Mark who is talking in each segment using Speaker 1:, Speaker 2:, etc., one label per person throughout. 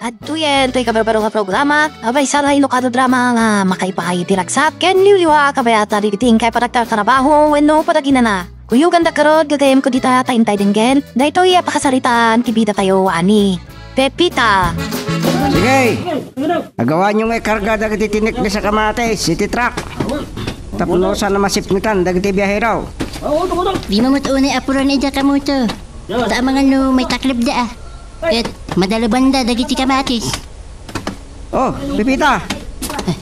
Speaker 1: At tuyen, to'y kabarbaro nga programa, abay sana ilokado drama nga makaipakay diragsak, ken liwliwa kabayata rigiting kay paragtar trabaho, wenno padagina na. Kuyo ganda karod, gagayem ko dita taintay dinggen, da ito'y pakasaritaan, kibida tayo ani. Pepita!
Speaker 2: Sige! Nagawa nyo nga karga dagiti tinik na sa kamatis, city truck. Tapunosan na masipnitan, dagiti biyahe raw.
Speaker 3: Di mo matuunay apuran ida ka mo to. Ta mga no may taklib da ah. Ket madalabanda dagiti kamatis.
Speaker 2: Oh, Pipita!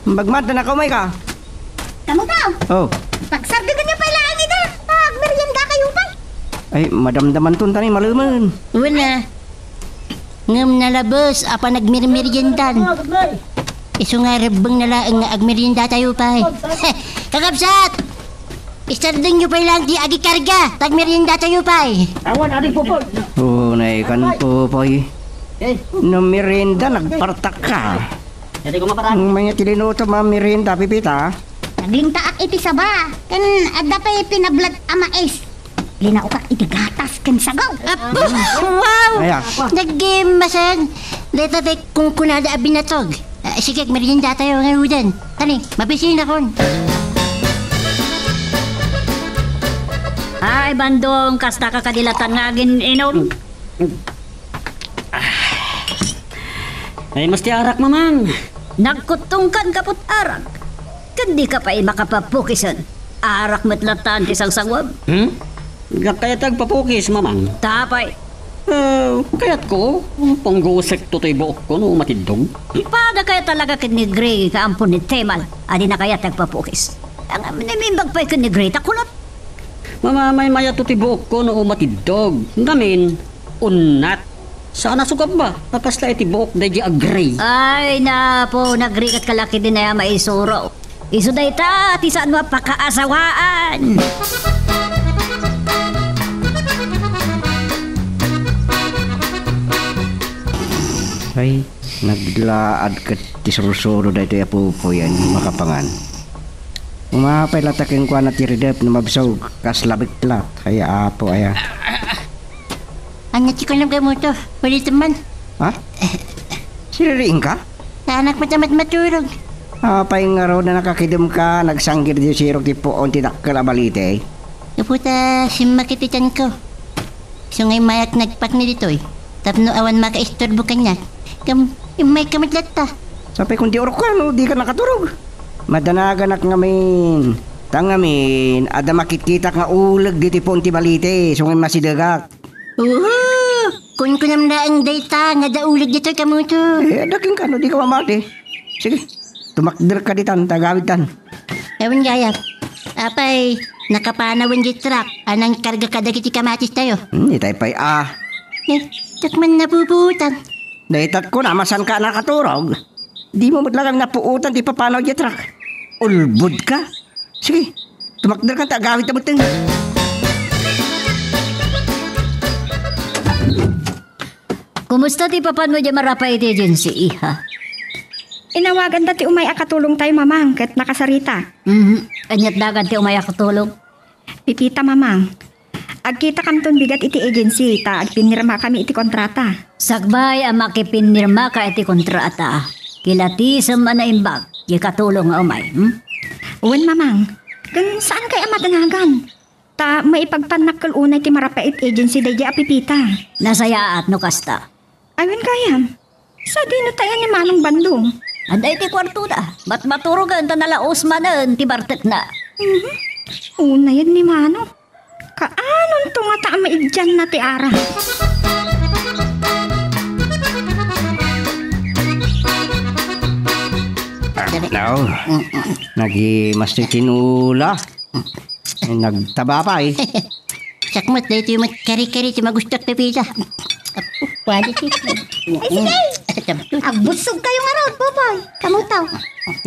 Speaker 2: Magmad na nakamay ka.
Speaker 3: Kamu ka?
Speaker 2: Oh.
Speaker 3: Pagsardagan niya pala ani da. Pag merienda kayo pa.
Speaker 2: Ay, madamdaman tun tani maluman.
Speaker 3: Wala. Ngam nalabos apa nagmirmiryendan. Iso nga rebeng nalaang nga agmerienda tayo pa. Kakabsat! Isardeng nyo pa lang di agi karga. Tagmerienda tayo pa.
Speaker 4: Awan adik po.
Speaker 2: Oh, naikan po poy. No merienda, nagpartak ka.
Speaker 4: Jadi ko maparang.
Speaker 2: Mga tilinuto mga merienda, Pipita.
Speaker 5: Naging taak iti saba. Kan adda pa pinablat amais. Linaukak iti gatas kan sagaw.
Speaker 3: Apo! Wow!
Speaker 2: Aya.
Speaker 3: Nag-masan. Dito tayo kung kunada abinatog. Sige, merienda tayo ngayon dyan. Tani, mapisin akon.
Speaker 6: Ay, bandong, kasta ka kadilatan nga agin inom.
Speaker 4: Ay, mas arak mamang.
Speaker 6: Nagkutungkan kaput arak. Kandi ka pa makapapukisan. Arak matlatan kisang sangwab.
Speaker 4: Kaya tagpapukis mamang.
Speaker 6: Tapay.
Speaker 4: Kaya't ko, panggusek to to'y buok ko no matindong.
Speaker 6: Pada kaya talaga kinigre ka ampun ni Temal. Adi na kaya tagpapukis. Ang namimbag pa'y kinigre takulot.
Speaker 4: Mamamay maya to to'y buok ko no matindog. Ngamin, unat. Sana sukap ba? Kapasla iti buok na di agree.
Speaker 6: Ay na po, nagrikat kalaki din na maisuro. Iso day ta, ti saan mapakaasawaan.
Speaker 2: Ay, naglaad ka tisurusuro da ito yapupo yan, makapangan. Umapay lataking kwa na tiridep na mabsaw, kaslabit-lat. Kaya apo, aya.
Speaker 3: Anyat si kanam mo to. Wali teman.
Speaker 2: Ha? Siririin ka?
Speaker 3: Sa anak matamat maturog.
Speaker 2: Apay nga raw na nakakidum ka, nagsanggir di sirok ti poon tinakal abalite.
Speaker 3: Kaputa, simakititan ko. So ngay mayak nagpak ni dito eh. Tapno awan maka-istorbo kanya. May kamatlat ta.
Speaker 2: Sapay kung di orok ka, no, di ka nakaturog. Madanagan ak ngamin. Tangamin, ada makikita nga ulag di ti poon ti balite. So ngay masidagak.
Speaker 3: Kun ko nam na ang data nga daulig dito kamuto.
Speaker 2: Daking ka, no, di ka mamati. Sige, tumakder ka ditan, tagawitan.
Speaker 3: Ewan gayap. Apay, nakapanawan di truck. Anang karga kadagiti kamatis tayo.
Speaker 2: Itay pa'y
Speaker 3: Takman na puputan.
Speaker 2: Daitat ko na, masan ka nakaturog. Di mo madlang napuutan, di pa paano di truck. Ulbud ka. Sige, tumakder ka, tagawit na muting.
Speaker 6: Kumusta ti papan mo dyan marapay ti agency, iha?
Speaker 5: Inawagan dati umay akatulong tayo mamang ket nakasarita.
Speaker 6: Anyat dagan ti umaya katulong.
Speaker 5: Pipita mamang. Agkita kamton bigat iti agency ta agpinirma kami iti kontrata.
Speaker 6: Sagbay ang makipinirma ka iti kontrata. Kilati sa manaimbag, di katulong nga umay.
Speaker 5: Uwan mamang. Gan saan kaya madanagan? Ta maipagpanakkel unay ti marapait agency daydi apipita.
Speaker 6: Nasaya at no kasta.
Speaker 5: Ayun kaya. Sa dino tayo ni Manong Bandong.
Speaker 6: Anday ti kwarto na. Ba't maturugan ta nalaos manan ti bartet na.
Speaker 5: Una yan ni Manong. Kaanon to nga ta maidyan na ti ara.
Speaker 2: No. Nagi-mastig tinula. Nagtaba pa eh.
Speaker 3: Sakmat na ito yung kari-kari ti magustak pipita. Quality.
Speaker 5: Ay sige! Agbusog kayo nga raw, Popoy. Kamutaw.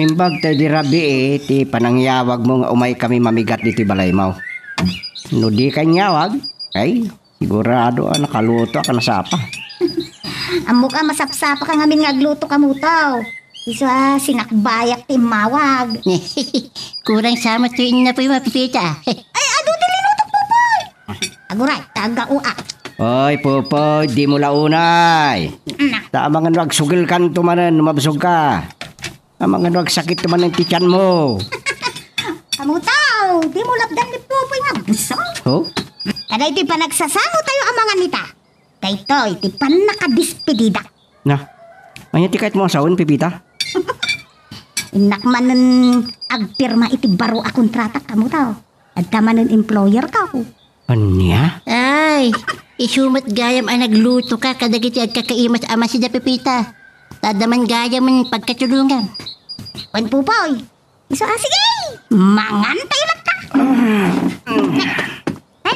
Speaker 2: Imbag tayo di rabi eh, ti panangyawag mo nga umay kami mamigat dito balay mo. No di ka nyawag, ay sigurado nakaluto ka na sapa.
Speaker 5: Amo ka masapsapa ka ngamin nga agluto kamutaw. Isa sinakbayak ti mawag.
Speaker 3: Kurang sama tuwin na po yung mapipita.
Speaker 5: Ay, ado ti linutok, Popoy. Aguray, taga-uak.
Speaker 2: Oy, Popoy, di mo launay. Tama nga wag sugil kan tumanan, mabsog ka. Tama nga wag sakit tumanan tiyan mo.
Speaker 5: Amo tao, di mo labdan ni Pupoy nga buso.
Speaker 2: Oh?
Speaker 5: Kada iti pa nagsasamo tayo ang mga nita. Dahito, iti pa nakadispedida.
Speaker 2: Na, anya ti kahit mo asawon, Pipita?
Speaker 5: Inak manen agpirma iti baro a kontrata kamo tao. At manen employer ka ko.
Speaker 2: Anya?
Speaker 3: Ay, isumat gayam ang nagluto ka kadagiti at kakaimas ama si da Pepita. Tadaman gayam ang pagkatulungan.
Speaker 5: Wan Pupoy, iso sige, mangantay lang ka. Ay,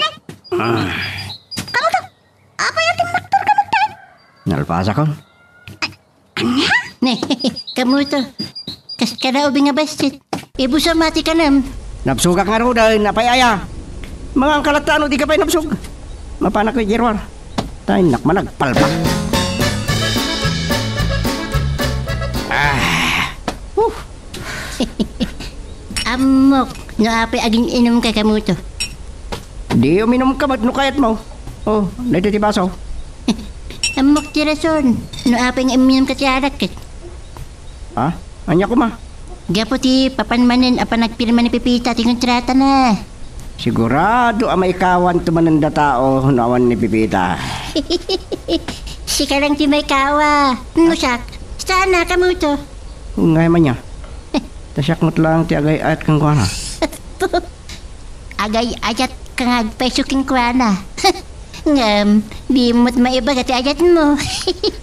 Speaker 5: kamu to, apa yung maktor ka magtahan?
Speaker 2: Nalpasa ko.
Speaker 3: Ne, kamu to. Kaskara ubi nga basit. Ibu sa mati ka nam.
Speaker 2: Napsugak nga ro dahil napayaya. Mga kalatano di ka pa'y napsug. Mapanak ko Jerwar. Tayo nakmanag palpak.
Speaker 3: Amok, naapay aging inom ka kamuto.
Speaker 2: Di uminom ka ba't nukayat mo? Oh, dito ti baso.
Speaker 3: Amok ti rason, naapay nga inom ka ti arak.
Speaker 2: Ha? Anya ko ma?
Speaker 3: Gapo ti papanmanin apa nagpirma ni Pepita ti kontrata na.
Speaker 2: Sigurado ang maikawan tumananda tao nawan ni Pipita.
Speaker 3: Si ka lang ti may kawa. Nusak, sana kamuto.
Speaker 2: Ngay man niya. Tasyak mo't lang ti agay at kang kuwana.
Speaker 3: Agay ayat kang agpesuking kuwana. Ngam, di mo't maibaga ti ayat mo.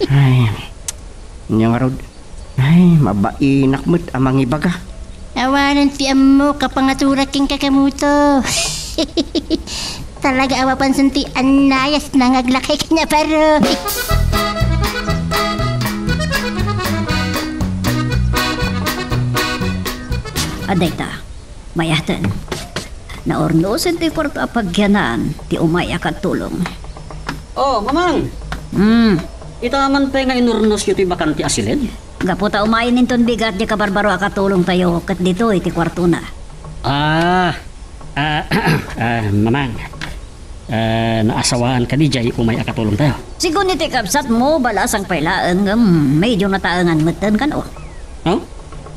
Speaker 2: Ay, nya nga rod. Ay, mabainak mo't amang ibaga.
Speaker 3: Awanan ti amo kapangaturak king kakamuto. Talaga awapan ti anayas nang aglakay kanya paro.
Speaker 6: Aday ta, mayatan. Naornosin ti kwarto apagyanan, ti umaya ka tulong.
Speaker 4: Oh, mamang! Itaman pa nga inurnos yu ti bakanti asilid.
Speaker 6: Gaputa umayin ninton bigat di kabarbaro akatulong tayo kat dito iti kwarto na.
Speaker 4: Mamang. Naasawaan ka di jay umay akatulong tayo.
Speaker 6: Sigun iti kapsat mo balasang pailaan nga medyo nataangan mutan kan o.
Speaker 4: Huh?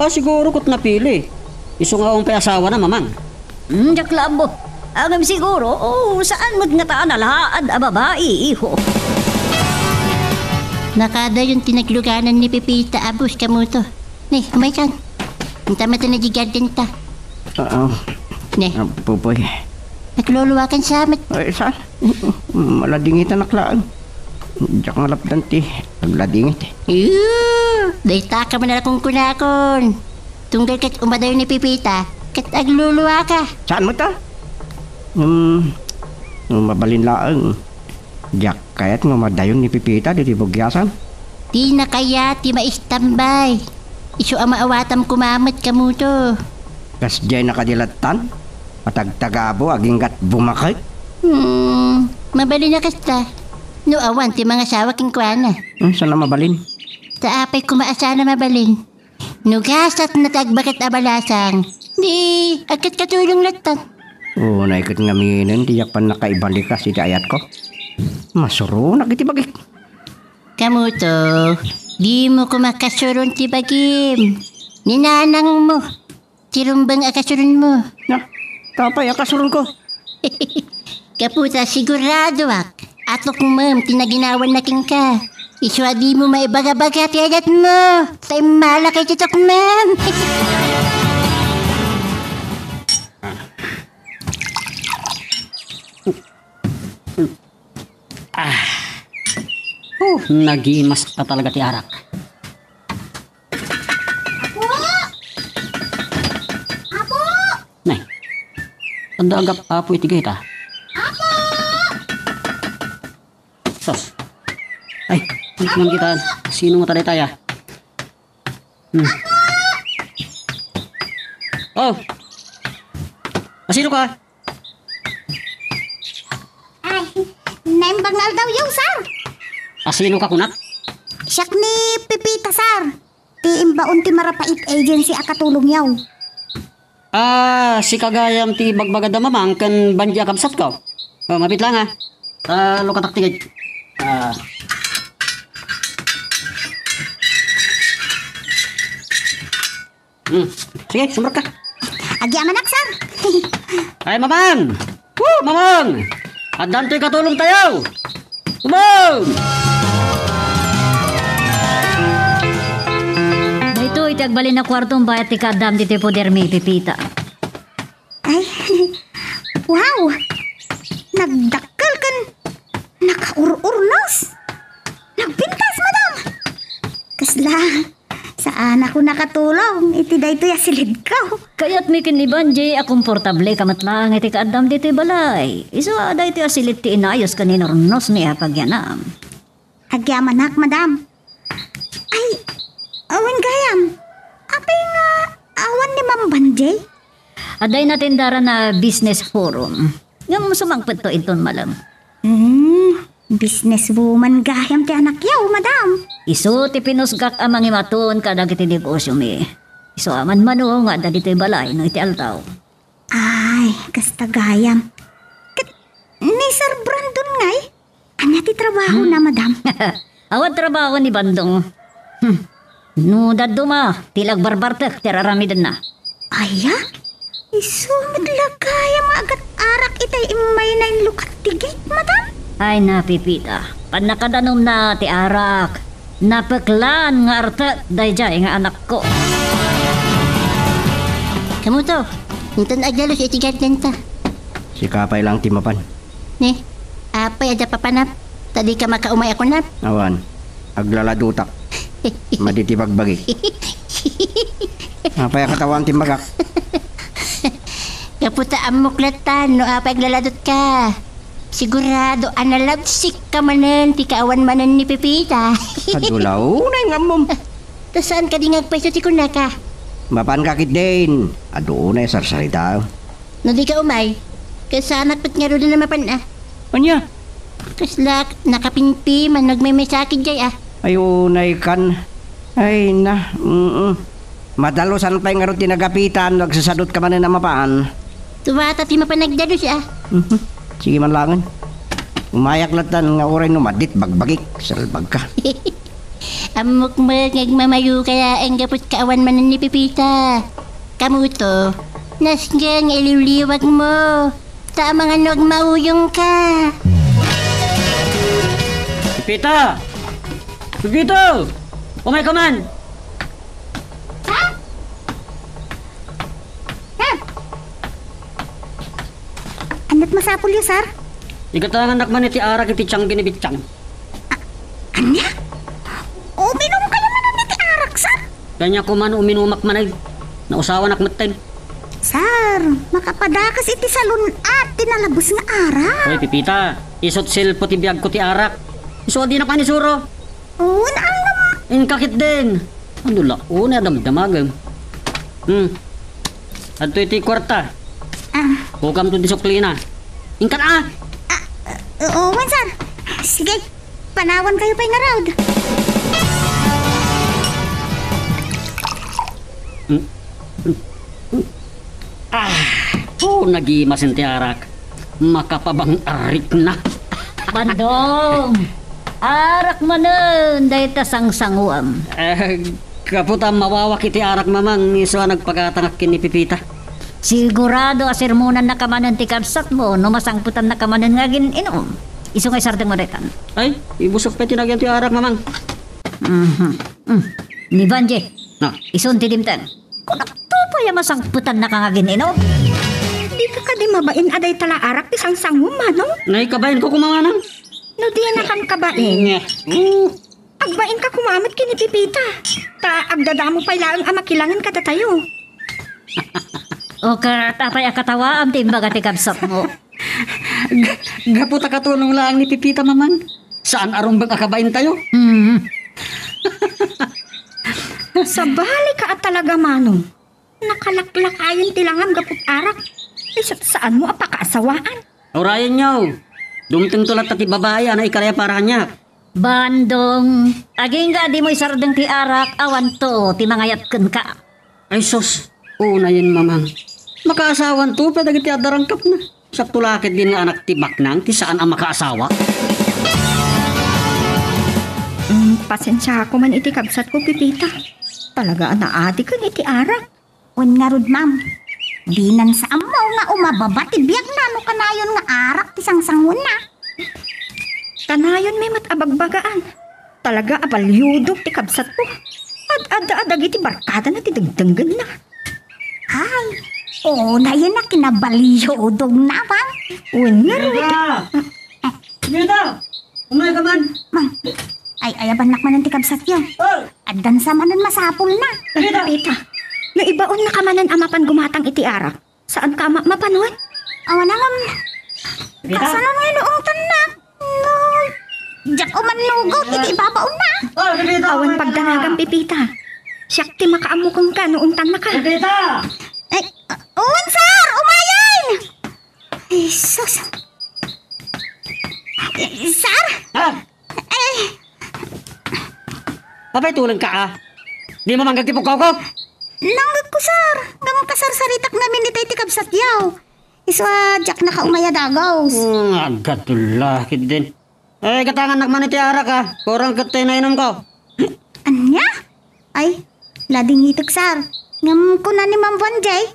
Speaker 4: Siguro kot napili. Iso nga umpay asawa na, mamang.
Speaker 6: Diyak labo. Agam siguro, saan mo't nga taan alaad a babae, iho.
Speaker 3: Nakada yung tinagluganan ni Pepita abus kamuto. Ne, umay kan. Ang tama ta na di garden ta. Ne,
Speaker 2: Pupoy.
Speaker 3: nagluluwakan sa amat.
Speaker 2: Ay, saan? Maladingitan naklaan. Diyak nga lapdan ti. Nagladingit.
Speaker 3: Dahi taka mo na akong kunakon. Tunggal kat umadayo ni Pepita, kat agluluwa ka.
Speaker 2: Saan mo ta? Mabalin laang. Diyak kayat mamadayon ni Pipita di bugyasan.
Speaker 3: Di na kaya ti maistambay. Isu ang maawatam kumamit kamuto.
Speaker 2: Kas jay nakadilatan. Matagtagabo aging gat bumakay.
Speaker 3: Mabalin na kasta. No awan ti mga sawa king kuana.
Speaker 2: Saan na mabalin?
Speaker 3: Sa apay kumaasa na mabalin. Nugasat na tagbakat abalasang. Di, agkat katulong latan.
Speaker 2: Oo, naikot nga minin. Diyak pa nakaibalik ka si ayat ko. Masuro, nagitibagik.
Speaker 3: Kamuto, di mo kumakasurun ti bagim. Ninanang mo. Tirumbang akasurun mo.
Speaker 2: Na, tapay akasurun ko.
Speaker 3: Kaputa, sigurado ak. Atok ma'am, tinaginawan na king ka. Iswa di mo maibaga-baga tiyagat mo. Sa'y malakay titok ma'am.
Speaker 4: Nagimas ka talaga ti arak.
Speaker 5: Apo!
Speaker 4: Nay, tanda agap apo iti gayta.
Speaker 5: Apo!
Speaker 4: Sos. Ay, hindi kita. Sino mo taday taya? Oh! Sino ka?
Speaker 5: Ay, naimbangal daw yung sir.
Speaker 4: Sino ka kunat?
Speaker 5: Siyak ni Pipita sir. Ti imbaon ti Marapait Agency akatulong yaw.
Speaker 4: Si kagayam ti bagbaga damamang kan bandya kabsat ko. Mapit lang ha. Lukatak tigay. Sige, sumrak ka.
Speaker 3: Agyaman ak, sir.
Speaker 4: Ay, mamang! Mamang! Adan to'y katulong tayo! Mamang!
Speaker 6: Dito iti agbalin na kwartong bayat ti kadam dito poder may pipita.
Speaker 5: Ay, wow! Nagdakkel kan nakaururnos. Nagpintas, madam. Kasla, saan ako nakatulong? Iti dayto ya silid ko.
Speaker 6: Kaya't may kiniban jay akomportable kamat lang iti kadam dito balay. Iso aday ti asilit ti inayos kaninornos niya pagyanam.
Speaker 5: Agyaman ak, madam. Ay, awan gayam. Apay nga, awan ni Ma'am Banjay?
Speaker 6: Aday natin dara na business forum. Yung sumangpet to iton malam.
Speaker 5: Businesswoman gayam ti anak yaw, madam.
Speaker 6: Iso ti pinusgak amang imaton kadag iti negosyo mi. Iso aman mano nga da dito'y balay no iti altaw.
Speaker 5: Ay, kasta gayam. Ni Sir Brandon ngay, anya ti trabaho na, madam.
Speaker 6: Awad trabaho ni Bandong. No daddo ma, tilag barbartek, tiraramid na.
Speaker 5: Aya, isumid lagayam agat arak itay imay na lukat tigit, madam.
Speaker 6: Ay napipita, panakadanom na ti arak. Napaklan nga artek, dayjay nga anak ko.
Speaker 3: Kamuto, inton agdalos iti garden ta.
Speaker 2: Si Kapay lang timapan.
Speaker 3: Ne, apay ada papanap. Tadi ka makaumay ako nap.
Speaker 2: Awan, aglaladutak. Maditibagbagi. Apay katawan timbagak.
Speaker 3: Kaputa ang muklatan, no apay aglaladot ka. Sigurado, analabsik ka manen, ti kaawan manen ni Pepita.
Speaker 2: Adulaw na yung amom.
Speaker 3: Ta saan ka di ngagpaiso ti kunaka?
Speaker 2: Mapan kakit din. Ado na yung sarsarita.
Speaker 3: No di ka umay, kasanak pat nga rin na mapan ah.
Speaker 2: Anya?
Speaker 3: Kaslak, nakapinpi man nagmay sakit jay ah.
Speaker 2: Ayo na ikan. Ay na. Madalusan pa yung nga tinagapitan. Nagsasadot ka man na mapaan.
Speaker 3: Tuwata ti mapanagdalos ah.
Speaker 2: Sige man langan. Umayak latan nga oray numadit bagbagik. Salbag ka.
Speaker 3: Amok mo ngagmamayo kaya ang gapot kaawan manen ni Pepita. Kamuto, nasgang iliwliwag mo. Tama nga nagmauyong ka.
Speaker 4: Pepita! Pepita! Umay ka man!
Speaker 5: Anat masapul yun, sir?
Speaker 4: Igatangan nakman iti arak iti tiyang ginibitsang.
Speaker 5: Anya? Uminom kayo man iti arak, sir?
Speaker 4: Kanya ko man uminumak manay. Nausawa nakmaten.
Speaker 5: Sir, makapadakas iti salon at tinalabos nga arak.
Speaker 4: Hoy Pepita, isot silpo ti biyag ko ti arak. Iso di na pa ni Suro.
Speaker 5: Oo, naalam.
Speaker 4: Inkakit din. Ano la? Una damdamagam. Adto iti kwarta. Hukam to di suklina. Ingkat ah!
Speaker 5: Oo, sir. Sige, panawan kayo pa yung around.
Speaker 4: Nagimasin ti arak. Makapabang arik na.
Speaker 6: Bandong! Arak manen, dahita sang-sanguam.
Speaker 4: Kaputa mawawak iti arak mamang iso nagpagатangak kin ni Pepita.
Speaker 6: Sigurado asirmunan na kamanan ti kabsat mo, no masangputan na kamanan nga inom. Iso ngay sardeng maretan.
Speaker 4: Ay, ibusok pa tinagyan ti arak mamang.
Speaker 6: Ni Banje,
Speaker 4: Na,
Speaker 6: ison ti dimten. Kung pa yung masangputan na kangagin inom.
Speaker 5: Di ka ka di mabain aday tala arak ti sang-sangum, manong?
Speaker 4: naikabayan ko kumamanang.
Speaker 5: No di na kang kabain. Agbain ka kumamit kini Pipita. Ta agdadamo pa ilaang amakilangan kada tayo.
Speaker 6: O katapay akatawa am timbaga ti kabsat mo.
Speaker 4: Gaputa katulong lang ni Pepita mamang. Saan arong bang akabain tayo?
Speaker 5: Sa bali ka at talaga, manong. Nakalaklakayan tilangan gapot arak. Saan mo apakaasawaan?
Speaker 4: Orayan nyo. Dumting tulat ti babaya na ikalaya para niya.
Speaker 6: Bandong, aging nga di mo isardeng ti arak, awan to, ti mangayat ken ka.
Speaker 4: Ay sos, una yun mamang. Makaasawan to, pwede ti adarangkap na. Sa tulakit din nga anak ti Baknang, ti saan ang makaasawa?
Speaker 5: Pasensya ko man iti kabsat ko, Pipita. Talaga naadi kan iti arak.
Speaker 3: Un nga rod, ma'am. Dinan sa amaw nga umababa ti biyak na no kanayon nga arak ti sangsangon na.
Speaker 5: Kanayon may matabagbagaan. Talaga abalyudog ti kabsat ko. Ad-ada-adag iti barkada na ti dagdanggan na.
Speaker 3: Ay, oo na yun na kinabalihodog na, ma'am.
Speaker 5: Un nga rod.
Speaker 4: Mita! Umay ka man!
Speaker 3: Ma'am, ay ayabanak man ang ti kabsat yun. Addan sa manan masapol na.
Speaker 5: Pipita, naibaon na kamanan amapan gumatang iti arak. Saan ka mapanon?
Speaker 3: Awan na, ma'am. Kasanon nga noong tanak. No, Jack o manlugot, iti ibabaon na.
Speaker 5: Awan pagdanagang, Pipita. Siyak ti makaamukang ka noong tanak ka.
Speaker 3: Ay, uwan, sir! Umayan! Jesus. Sir? Eh,
Speaker 4: Papay tulang ka ah. Di mo manggagtipog ko?
Speaker 3: langgag ko, sir. Gamang kasarsaritak namin iti iti kabsat yaw. Iswa, Jack na kaumaya dagaws.
Speaker 4: Agatulakit din. Eh, katangan nakman iti arak ah. Kurang katay na inom ko.
Speaker 3: Anya? Ay, lading itik, sir. Ngam ko na ni Ma'am Bonjay.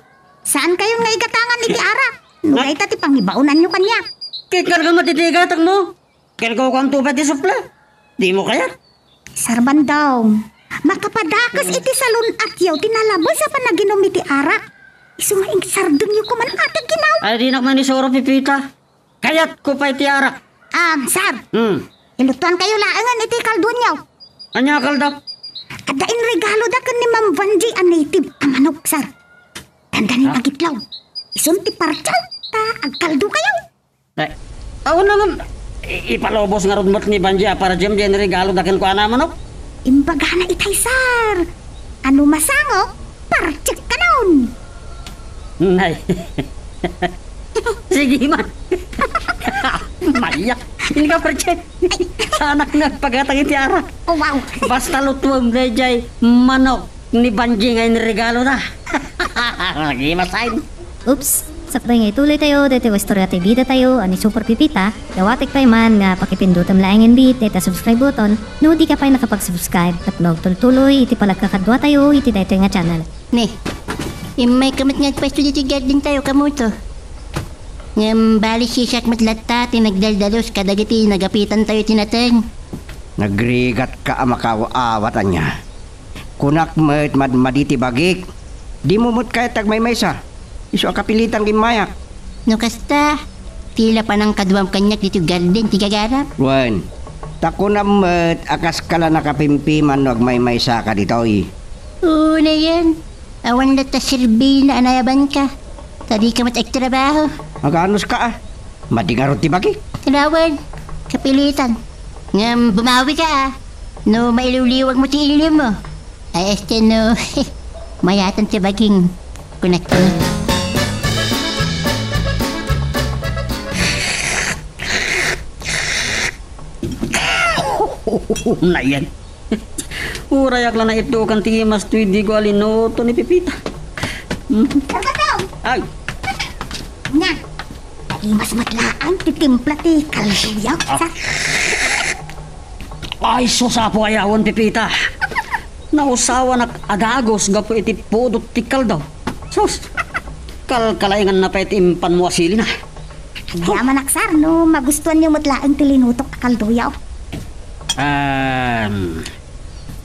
Speaker 3: Saan kayo nga igatangan iti arak? Nugay tati pangibaunan nyo kanya.
Speaker 4: Kikar ka matitigatak mo. Kaya ko ang tupad di supla. Di mo kaya?
Speaker 3: Sir Bandong, makapadakas iti salon at yaw tinalabas sa panaginom iti arak. Isumaing sardong nyo kuman ati ginaw.
Speaker 4: Ay, di nakman ni Soro Pipita. Kayat ko pa iti arak.
Speaker 3: Sir,
Speaker 4: Hmm.
Speaker 3: ilutuan kayo laangan iti kalduan yaw.
Speaker 4: Anya kaldak?
Speaker 3: Adain regalo da kan ni Ma'am Vanji a native a manok, sir. Tandanin agitlaw. Isun ti parchaw, ta agkaldo kayo.
Speaker 4: Ay, ako naman. Ipalobos nga ron mo't ni Banji para dyan dyan regalo dakin ko anaman no?
Speaker 3: Imbaga na itay, sir. Ano masango? Parchak ka nun.
Speaker 4: Nay. Sige man. Mayak. Hindi ka percet. Sa anak na pagkatang iti arak.
Speaker 3: Oh, wow.
Speaker 4: Basta lutuang na dyan manok ni Banji ngayon regalo na. Lagi masayin.
Speaker 7: Oops! Sakbay nga ituloy tayo, dito istorya tayo bida tayo, ani Super Pipita. Dawatik pa man nga pakipindutan laing bit, dito subscribe button, no di ka pa nakapag-subscribe at magtuloy iti palagkakadwa tayo, iti dito nga channel.
Speaker 3: Ne, may kamit nga pwesto dito garden tayo kamuto. Ngam bali siyak matlata, tinagdaldalos kadagiti nagapitan tayo tinateng.
Speaker 2: Nagrigat ka amakawaawat anya. Kunak met maditi bagik. Di mo mut kaya tagmay maysa. Iso kapilitan gimayak.
Speaker 3: No kasta, tila pa ng kaduam kanyak dito garden, tigagarap.
Speaker 2: Wan. Tako na met akas kala nakapimpiman no agmay maysa ka ditoy.
Speaker 3: Na yan. Awan na ta sirbi na anayaban ka. Tadi ka matagtrabaho.
Speaker 2: Maganos ka ah. Madingarot ti bagik.
Speaker 3: Tinawan, kapilitan. Ngam bumawi ka ah. No mailuliwag mo ti ilim mo. Ay este no, mayatan ti baging kunakti.
Speaker 4: Na yan. Urayak lang na ito kan timas to hindi ko alinoto ni Pipita.
Speaker 3: Kargataw!
Speaker 4: Ay,
Speaker 3: Nga, ay mas matlaan titimpla ti kalsiyaw.
Speaker 4: ay susapo ayawan Pipita. Nausawa na agagos gapo iti podot ti kaldaw. Sus, kalkalayangan na pa iti impan mo asili na.
Speaker 3: Kaya manaksar, no magustuhan niyo matlaan ti linutok kalduyaw.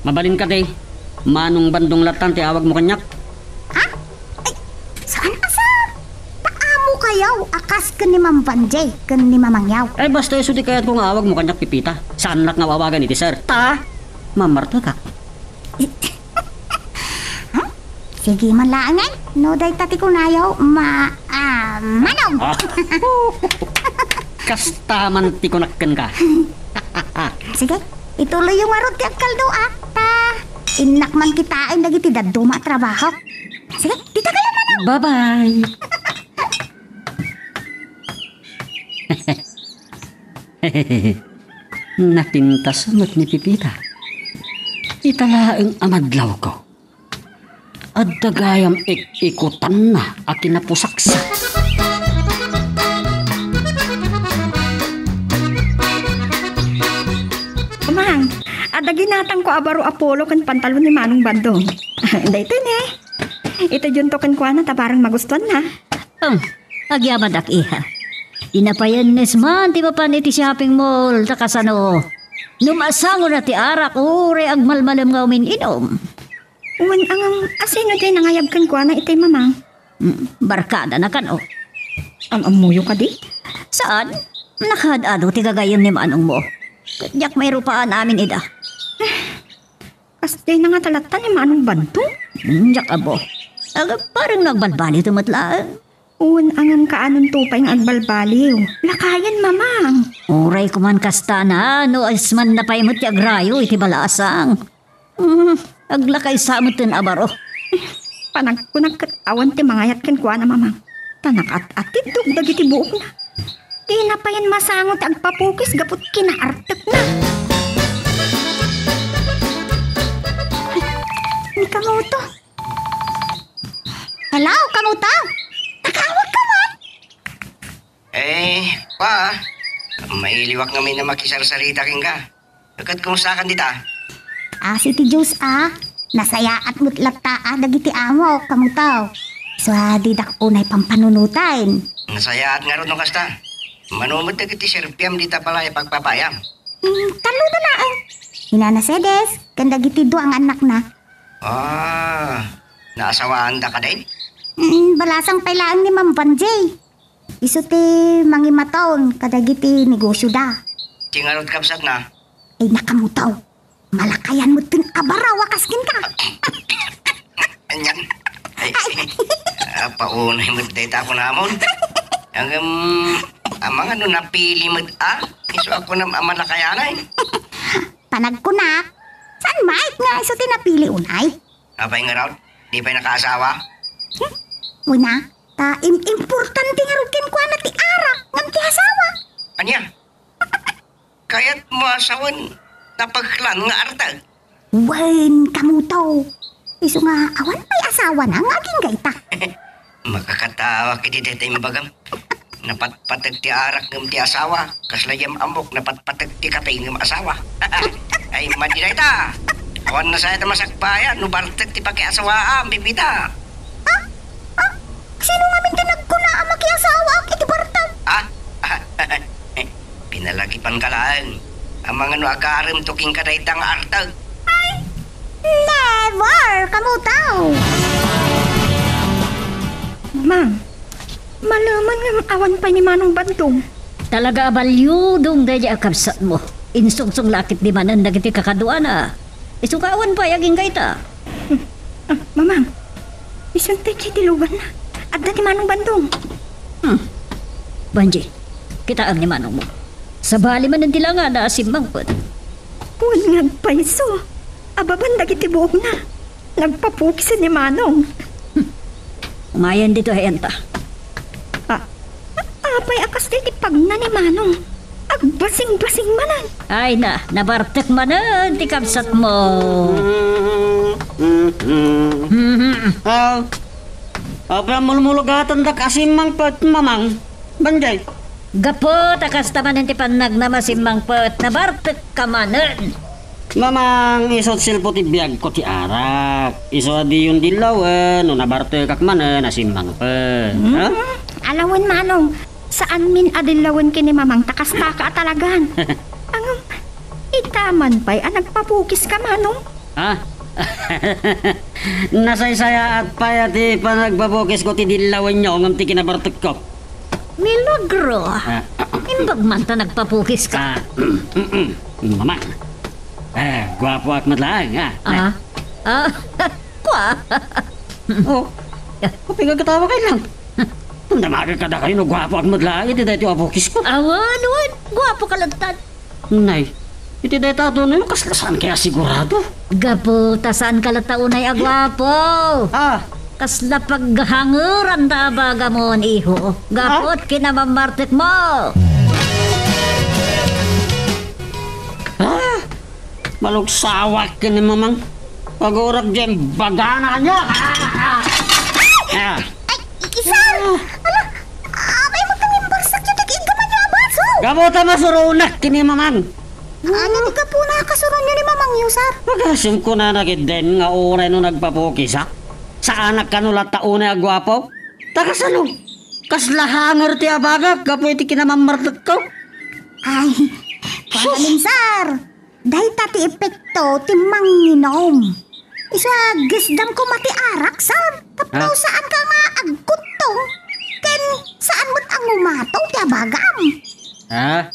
Speaker 4: Mabalin ka day. Manong bandong latan ti awag mo kanyak.
Speaker 3: Ha? Ay, saan ka, sir? Paamo kayaw? Akas ka ni Ma'am Vanjay, ka ni Mamangyaw.
Speaker 4: Ay basta iso di kayat kung awag mo kanyak Pipita. Saan nak nga wawagan iti sir? Ta? Mamarto ka.
Speaker 3: Huh? Sige man laangan. No day tati ko nayaw, manong.
Speaker 4: Kastaman ti kunakken ka.
Speaker 3: Sige, ituloy yung marot ti kaldo akta. Inak man kita ay nagiti daduma trabaho. Sige, dito ka lang manong.
Speaker 4: Bye-bye. Napintas mo't ni Pipita. Italaeng amadlaw ko. At dagayam ikutan na a kinapusaksa.
Speaker 5: Ada ginatang ko abaro Apollo kan pantalon ni Manong Bandong. Dito ne. Ito juntokan ko na tabarang magustuhan na.
Speaker 6: Agyaman ak iha. Inapayan nesman, ti mapan iti shopping mall, takasano. Numasango na ti arak, ure agmalmalam nga umin-inom.
Speaker 5: Uwan ang asino din nangayab kan ko na itay mamang.
Speaker 6: Barkada na kan,
Speaker 5: Ang amuyo ka di?
Speaker 6: Saan? Nakadado ti gagayam ni manong mo. Kadyak may rupaan amin ida.
Speaker 5: Kasi na nga talata ni Manong Bandong.
Speaker 6: Jak abo. Parang nagbalbali tumatlaan.
Speaker 5: Uwan ang kaanon tupay ng agbalbaliw. Lakayan mamang.
Speaker 6: Uray kuman kasta na, no asman na paimot ti agrayo iti balasang. Aglakay sa amutin abaro.
Speaker 5: Panagkunag awan ti mangayat kan kuha na mamang. Tanak at-atid dugdag iti buok na. Di na pa yan masangot agpapukis gapot kinaartek na. Ni kamuto.
Speaker 3: Hello, kamuto? Nakawag ka man?
Speaker 2: May liwak nga may na makisarsarita king ka. Agad kumusta ka dita?
Speaker 3: Si ti Diyos nasaya at mutlata dagiti amo, kamuto. So, di dak unay pampanunutan.
Speaker 2: Nasaya at nga ron kasta. Manumod na kiti serpiam dita pala pagpapayam.
Speaker 3: Talo na na Hinana sedes, kanda giti do ang anak na.
Speaker 2: Naasawaan da ka din?
Speaker 3: Balasang pailaan ni Ma'am Banjay. Iso ti mangimataon, kada giti negosyo da.
Speaker 2: Tingarot kapsat na.
Speaker 3: Ay nakamutaw, malakayan mo tin abara, wakaskin ka.
Speaker 2: Anyan. Paunay mo dita ako namon. Ang mga no napili mo iso ako na malakayanay.
Speaker 3: Panag ko na. Saan Mike nga iso ti napili unay?
Speaker 2: Apay nga raw, di pa'y nakaasawa?
Speaker 3: Una, importante nga rukin ko na ti arak ngam ti asawa.
Speaker 2: Anya? Kaya't mo asawan napagklan nga artag.
Speaker 3: Wen, kamutaw. Iso nga awan pa'y asawa na nga aging gaita.
Speaker 2: Makakatawa kiti detay mabagam. Napatpatag ti arak ng ti asawa. Kaslayam amok napatpatag ti kapay ng asawa. Ay madinay ta. Awan na sa ita masakbayan. Nubartag ti pakiasawa bibita.
Speaker 3: Sino nga min tinagkuna ang makiasawa iti bartag?
Speaker 2: Pinalakipan ka lang. Ang mga no agarim tuking kadaitang artag.
Speaker 3: Never, kamutaw.
Speaker 5: Mang, malaman nga awan pa ni Manong Bandong.
Speaker 6: Talaga balyudong daya akabsat mo. Insungsong lakit di manan dagiti kakaduan Isukawan pa yaging gaita.
Speaker 5: Mamang, isantay kitilugan na. At ni Manong Bandong.
Speaker 6: Banji, kita ang ni manong mo. Sa bali man ang tilangan na asimang po.
Speaker 5: Uwan nga paiso. Ababan dagiti buog na. Nagpapukis ni Manong.
Speaker 6: Umayan dito hayanta.
Speaker 5: Apay akas di pag na ni Manong. Agbasing-basing manan.
Speaker 6: Ay na, nabartek manan ti kabsat mo.
Speaker 4: Mulmulugatan da kasimang pot mamang. Banjay.
Speaker 6: Gapo, takas taman ti panag na masimang pot, nabartek ka manan.
Speaker 4: Mamang isot silpo ti biyag ko ti arak. Iso adi yung dilawan, no nabarte kak mana nasimang pot.
Speaker 5: Alawan Manong, saan min adilawan kini Mamang takastaka talagan. Ang itaman pa'y nagpapukis ka Manong.
Speaker 4: Nasaysaya at payati pa nagbabukis ko ti dilawan nyo ngam ti kinabartek ko.
Speaker 6: Milagro. Imbag man ta nagpapukis ka.
Speaker 4: Mama. Gwapo at madlang,
Speaker 6: Kwa?
Speaker 4: Kapag katawa kayo lang. Namaga ka na kayo no gwapo at madlang, iti dahito abukis ko.
Speaker 6: Awan, gwapo ka lagtan.
Speaker 4: Nay, iti dahito ito na yung kaslasan kaya sigurado.
Speaker 6: Gapo, tasaan ka lataunay agwapo. Kasla paghanguran da baga mo iho. Gapot kinamamartik mo.
Speaker 4: Malugsawak ka ni mamang. Pag-urak dyan, bagana niya.
Speaker 3: Ay, ikisar! May magkamimbarsak yung nag-igaman niya abaso.
Speaker 4: Gabuta masurunak kini mamang.
Speaker 3: Ano di ka po nakasuron nyo ni Mamang Yusar?
Speaker 4: Magasim ko na nagiden nga oray no nagpapukis ha? Sa anak ka nula taon na agwapo? Takasano? Kaslahanger ti abagak, kapo iti kinamamardot ko?
Speaker 3: Ay, pagalim sir. Dahil ti epekto ti manginom. Isa gisdam ko mati arak sir. Tapno
Speaker 4: Ha?
Speaker 3: saan ka nga agkutong? Ken saan mo't ang umataw ti abagam?
Speaker 4: Ha?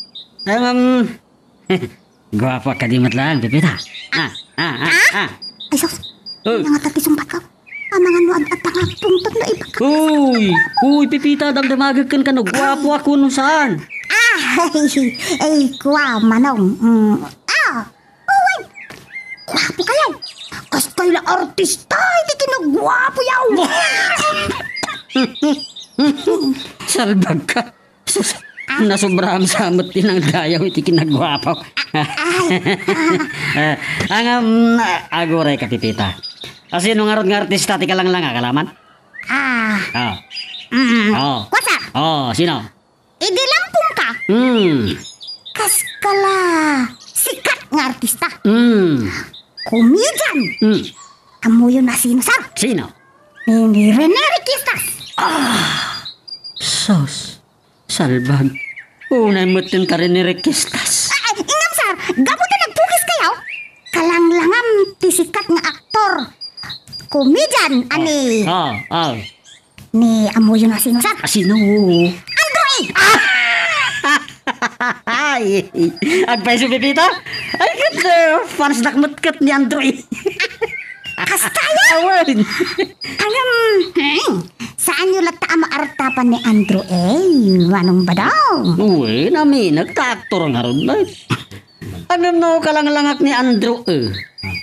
Speaker 4: Gwapa ka di matlaan, Pipita.
Speaker 3: Ay sus,
Speaker 4: Uy.
Speaker 3: nga tati sumpat ka. Amangan mo at nga pungtot na ibag.
Speaker 4: Uy, Pipita, damdamagag kan no. Gwapo ako no saan?
Speaker 3: Ay, kwa, manong. Uy, kwapo kayo. Kastay na artista, hindi kinagwapo yaw.
Speaker 4: Salbag ka. Sus, nasubraham samot din ang dayaw iti kinagwapo. Aguray ka, Pipita. Kasi nung arod nga artista, tika lang kalaman?
Speaker 3: Kwasa,
Speaker 4: Sino?
Speaker 3: idi lampung ka. Kas kala, sikat nga artista. Komedyan. Kamu yun na sino, sir?
Speaker 4: Sino?
Speaker 3: Ni Rene Requestas.
Speaker 4: Sos. Salbag. Unay mo ka rin ni Requestas.
Speaker 3: Ingam, sir. Gabuta nagpukis kayo. Kalanglangam ti sikat nga aktor. Komedyan, ani. Ni amo yun na sino, sir?
Speaker 4: Sino?
Speaker 3: Androy!
Speaker 4: Ay, agpay si Pipita? Ay, ganda. Fans nakmatkat ni Androy.
Speaker 3: Kastaya!
Speaker 4: Awan.
Speaker 3: Saan nyo lata ang maartapan ni Andrew Manong ba daw?
Speaker 4: Uy, nami, nagta-actor nga ron. Ano ka lang langak ni Andrew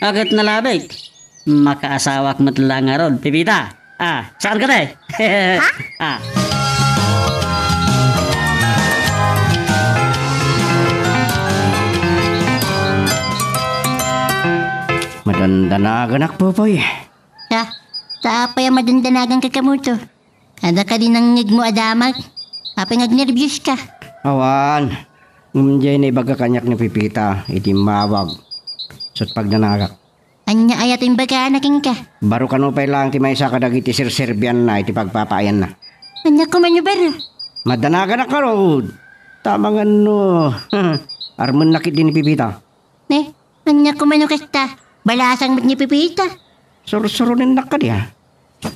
Speaker 4: Agad nalabik. Makaasawak mo lang nga ron. Pipita, saan ka tayo? Ha?
Speaker 2: Madandanagan po, Poy.
Speaker 3: Tapay ang madandanagang kakamuto. Kada ka din ang ngig mo adamag. Apay ngag-nervyos ka.
Speaker 2: Awan. Ngumjay na ibaga kanyak ni Pipita. Iti mawag. Sot pagdanagak.
Speaker 3: Anya ayat yung baga anaking ka.
Speaker 2: Baro kanupay lang ti may sakadag iti sirserbian na iti pagpapaayan na.
Speaker 3: Anya ko man yung baro.
Speaker 2: Madanagan na karod. Tamang ano. Armon nakit din ni Pipita.
Speaker 3: Anya ko man yung kasta. Balasang mat ni Pipita.
Speaker 2: Suro-surunin na ka diya.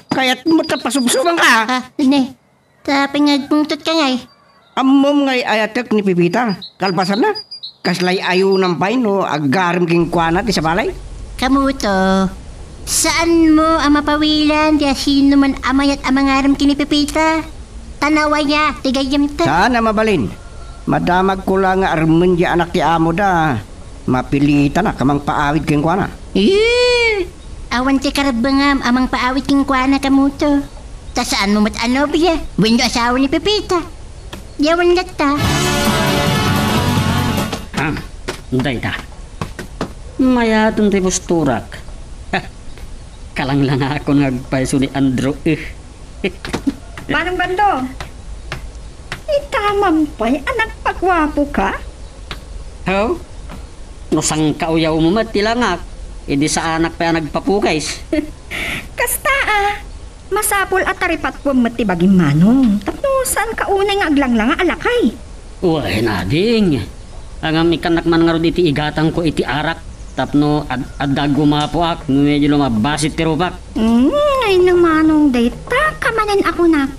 Speaker 2: Kaya't mo tapasubsuban ka.
Speaker 3: Tapay ngagpungtot ka ngay.
Speaker 2: Amom ngay ayatek ni Pipita. Kalpasan na. Kaslay ayo ng pain o agarim king kwanat sa balay.
Speaker 3: Kamuto, saan mo ang mapawilan kaya sino man amayat amangaram kini Pipita? Tanawa niya, tigayam ta.
Speaker 2: Sana mabalin. Madamag ko lang nga armen di anak ti amo da. Mapilitan na kamang paawid king kwana.
Speaker 3: Awan ti karabangam amang paawit king kwana kamuto. Ta saan mo mat ano biya? Wendo asawa ni Pipita. Yawan gata.
Speaker 4: Hindi ta. Mayatong ti posturak. Kalang lang ako nagpaiso ni Andrew
Speaker 5: Manong Bando, itamam pa'y anak pagwapo ka?
Speaker 4: How? No sang kauyaw mo matilangak. Idi sa anak pa nagpapukais.
Speaker 5: Kasta masapol at taripat ko matibaging manong. Tapno saan ka unay nga aglang alakay?
Speaker 4: Uy, nading. Ang ikanak man nga ron iti igatang ko iti arak. Tapno addag gumapuak. Medyo lumabasit tirupak.
Speaker 5: Ay nang manong dayta kamanan ako na.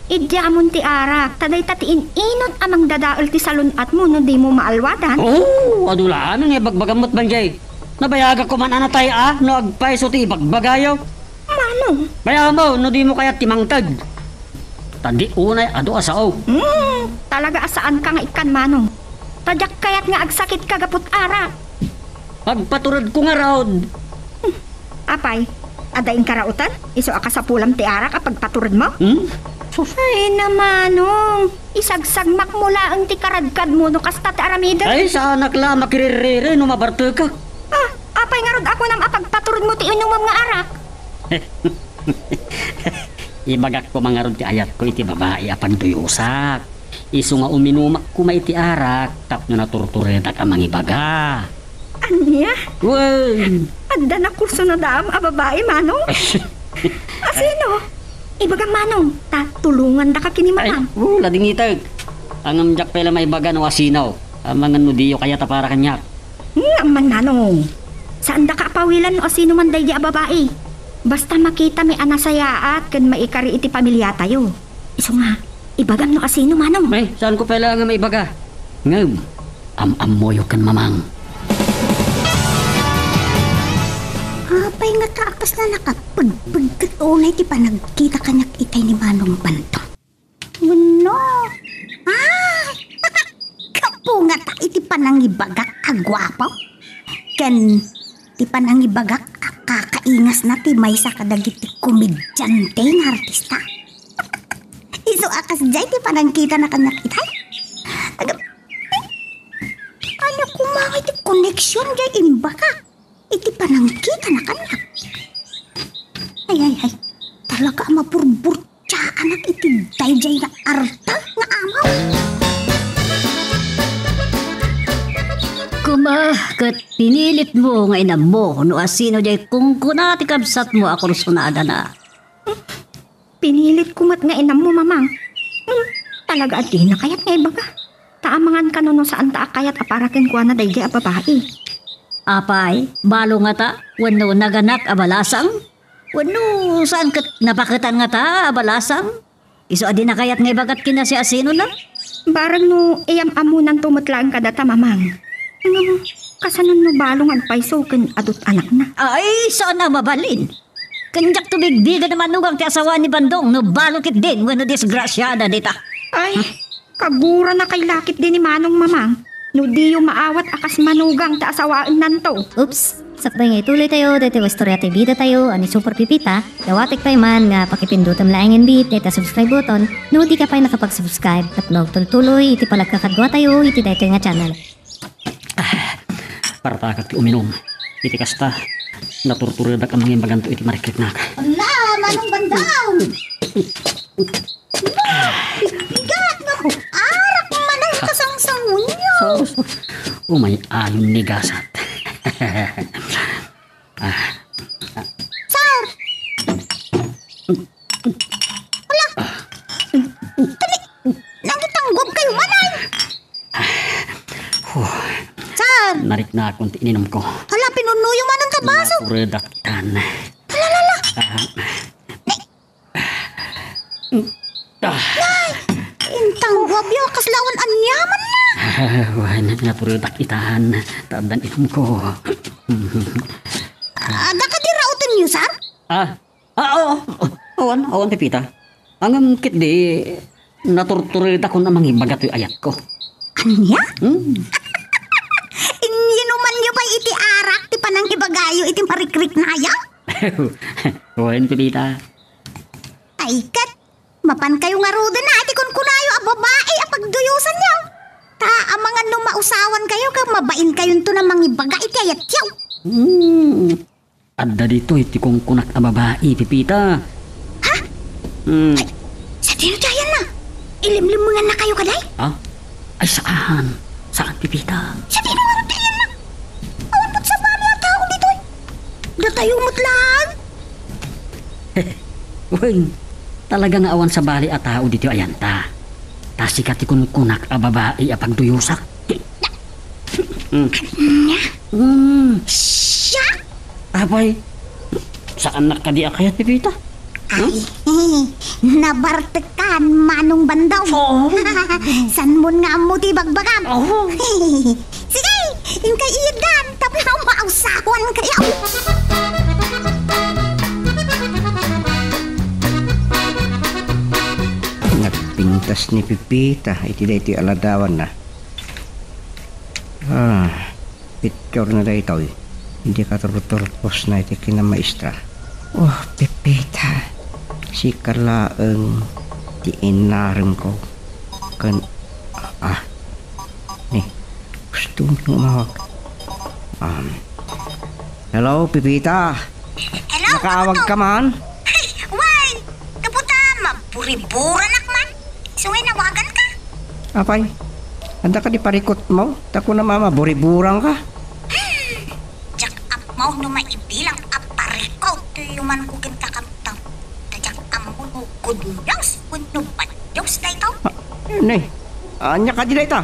Speaker 5: Idya amon ti arak. Taday tatiin inot amang dadaol ti salon at mo no di mo maalwadan.
Speaker 4: Adulaan nga bagbagamot banjay. Nabayaga ko man anatay no agpaiso ti bagbagayaw.
Speaker 5: Manong?
Speaker 4: Bayagan mo, no di mo kaya timangtag. Tandi unay ado asao.
Speaker 5: Talaga asaan ka nga ikan manong. Tadyak kayat nga agsakit ka gapot arak.
Speaker 4: Pagpaturad ko nga raod.
Speaker 5: Apay, adaing karautan? Iso aka sa pulam ti arak kapag paturad mo? Ay namanong, isagsagmak mo laang ti karadkad mo no kasta ti aramida.
Speaker 4: Ay, sa anak la makiririre no mabarte ka.
Speaker 5: Apay nga rod ako nam apagpaturad mo ti inumam nga arak.
Speaker 4: Ibagak ko mga rod ti ayat ko iti babae apang tuyusak. Iso nga uminumak ko maiti arak, tapno na tortureta ka mangibaga.
Speaker 5: Anya?
Speaker 4: Well,
Speaker 5: Adda na kurso na daam a babae, Manong? Asino? Ibagang Manong, tulungan da ka kini
Speaker 4: ay,
Speaker 5: Manang.
Speaker 4: lading itag. Ang amjak pala may baga no asinaw. Ang mga nudiyo kaya ta para kanyak.
Speaker 5: Ngaman Manong. Saan da ka pawilan o sino man day di a babae? Basta makita may anasayaat kan maikari iti pamilya tayo. Iso nga, ibagam no asino Manong.
Speaker 4: Ay, saan ko pala nga may baga? Ngam, am-amoyo kan mamang.
Speaker 3: Apay nga taapas na nakapagpagkatunay ti panagkita kanyak itay ni Manong Bantong. Wano? Kapo nga ta iti panangibagak kagwapaw. Ken ti panangibagak kakaingas na ti maysa kadagiti komedyante nga artista. Iso akas jay ti panangkita na kanyak itay. Ano kumangay ti koneksyon jay imbaka. Iti panangkita na kanak. Ay. Talaga mapurburt siya anak iti dayjay na arta nga amaw.
Speaker 6: Kat pinilit mo nga ina mo no asino jay kung kunati kabsat mo ako sunada na.
Speaker 5: Pinilit kumat nga inam mo, Mamang. Talaga at di na kayat nga ibaga. Taamangan ka no saan ta kayat aparakin kuha na dayjay a babae.
Speaker 6: Apay, balo nga ta, wano naganak abalasang? Wano saan kat napakitan nga ta abalasang? Iso adi na kayat nga ibagat kina si asino na?
Speaker 5: Barang no iyam amunan tumutlaan ka data, Mamang. Kasanon no balong agpaiso kan adot anak na.
Speaker 6: Ay, saan na mabalin? Kanjak tubig-biga naman nugang ti asawa ni Bandong no balokit din wano disgrasyada dita.
Speaker 5: Ay, kagura na kay lakit din ni Manong, Mamang. No di yung maawat akas manugang ta asawaan nanto.
Speaker 7: Oops! Sakbay nga ituloy tayo, dati wastorya tayo bida tayo, ani Super Pipita, dawatik pa man nga pakipindutam laing bit, data subscribe button, no di ka pa nakapag-subscribe, tapnog tultuloy, iti palagkakadwa tayo, iti dito nga channel.
Speaker 4: Para takak ti uminom. Iti kasta, naturturada ka mga imbaganto iti marikit na ka.
Speaker 3: Ala, Manong Bandong! Bigat na ko! Arak manang kasangsangon niyo!
Speaker 4: Umay ayon ni gasat.
Speaker 3: Sir! Wala! Dali! Nangitanggop kayo, manay! Sir!
Speaker 4: Narik na akong ininom ko.
Speaker 3: Hala, pinunuyo man ang tabaso!
Speaker 4: Naturadaktan.
Speaker 3: Hala! Intang wabyo, kaslawan anyaman na!
Speaker 4: Wala na naturadak itahan. Tadan inom ko.
Speaker 3: Ada ka di rautin niyo, sir?
Speaker 4: Oo. Awan, Pepita. Ang kit di, naturturada ko namang ibagat yung ayat ko.
Speaker 3: Anya? Inyinuman niyo ba iti arak, ti panang ibagayo, iti marikrik na ayaw?
Speaker 4: Awan, Pepita.
Speaker 3: Ay, kat, mapan kayo nga ruda na, iti kun kunayo a babae, a pagduyusan niyo. Ta, ang mga numausawan kayo, kag mabain kayo to namang ibaga, iti ayat yaw.
Speaker 4: Adda dito, iti kong kunak na babae, Pepita.
Speaker 3: Ha? Ay, sa tinudayan na. Ilimlimungan na kayo kaday?
Speaker 4: Ay, saan? Saan, Pepita?
Speaker 3: Sa tinudayan na. Awan ba't sa bali at tao dito eh. Datayo mutlaan.
Speaker 4: Uy, talaga nga awan sa bali at tao dito ayan ta. Tasikat ikon kunak a babae a pagduyusak.
Speaker 3: Siya?
Speaker 4: Abay, saan nakadi akayat, Pepita?
Speaker 3: Ay, nabartekan Manong Bandaw. San mo nga mo ti bagbagam? Sige, yung kay Idan, tapi na mausawan kayo.
Speaker 2: Nagpintas ni Pipita, iti aladawan na. Picture na da ito. Hindi ka turturpos na iti kinamaestra. Oh, Pipita. Si Carla ang tiinarim ko. Gusto mo umawag. Hello, Pipita.
Speaker 3: Hello,
Speaker 2: Nakaawag ka man?
Speaker 3: Why? Kaputa, mapuri-bura nakman. So, nawagan ka?
Speaker 2: Apay, anda ka di parikot mo? Tako na mama, buriburang ka.
Speaker 8: Jak amaw no maibilang aparikaw luman ko kin kakamtang. Tajak amaw no kudundaws kuno badyaws na ikaw.
Speaker 2: Nay, anya ka di na ita?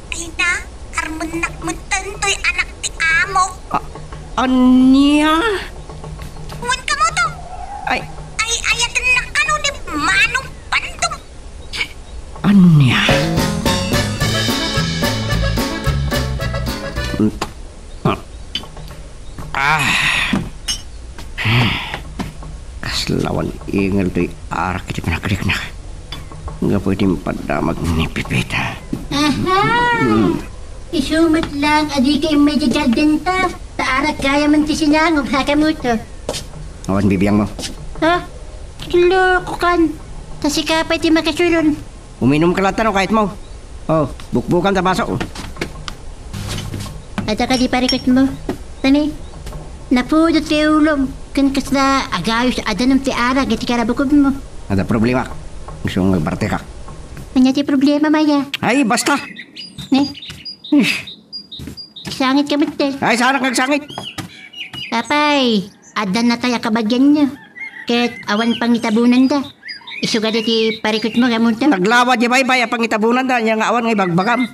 Speaker 8: Ay na, armanak mutantoy anak ti amo.
Speaker 2: Anya?
Speaker 8: Wan ka mo to.
Speaker 2: Ay,
Speaker 8: Ay ayatan na kano ni manong bandong.
Speaker 2: anya? Kaslawan ingal to'y arak iti pinakrik na. Nga pwede padamag ni Pipita.
Speaker 3: Aha! Isumat lang, adi kayo medyo gardenta. Taarak kaya man ti sinangog, haka mo to.
Speaker 2: Awan bibiyang mo.
Speaker 3: Ha? Loko kan. Kasi kapay ti makasulon.
Speaker 2: Uminom ka lang tanong kahit mo. Oh, bukbukan ta baso.
Speaker 3: At ka di parikot mo. Tani, napudot kayo ulom. Kan kasla agayos adanam ti arak iti karabukob mo.
Speaker 2: Ada problema. Gusto mong magbarte ka.
Speaker 3: Kanya ti problema, Maya.
Speaker 2: Ay, basta.
Speaker 3: Ne? Sangit ka matel.
Speaker 2: Ay, sana nagsangit.
Speaker 3: Papay, adan na tayo kabagyan niyo. Ket awan pang itabunan da. Isuga ti parikot mo gamon ta.
Speaker 2: Naglawad di bay ang pangitabunan da. Yang awan ngay bagbagam.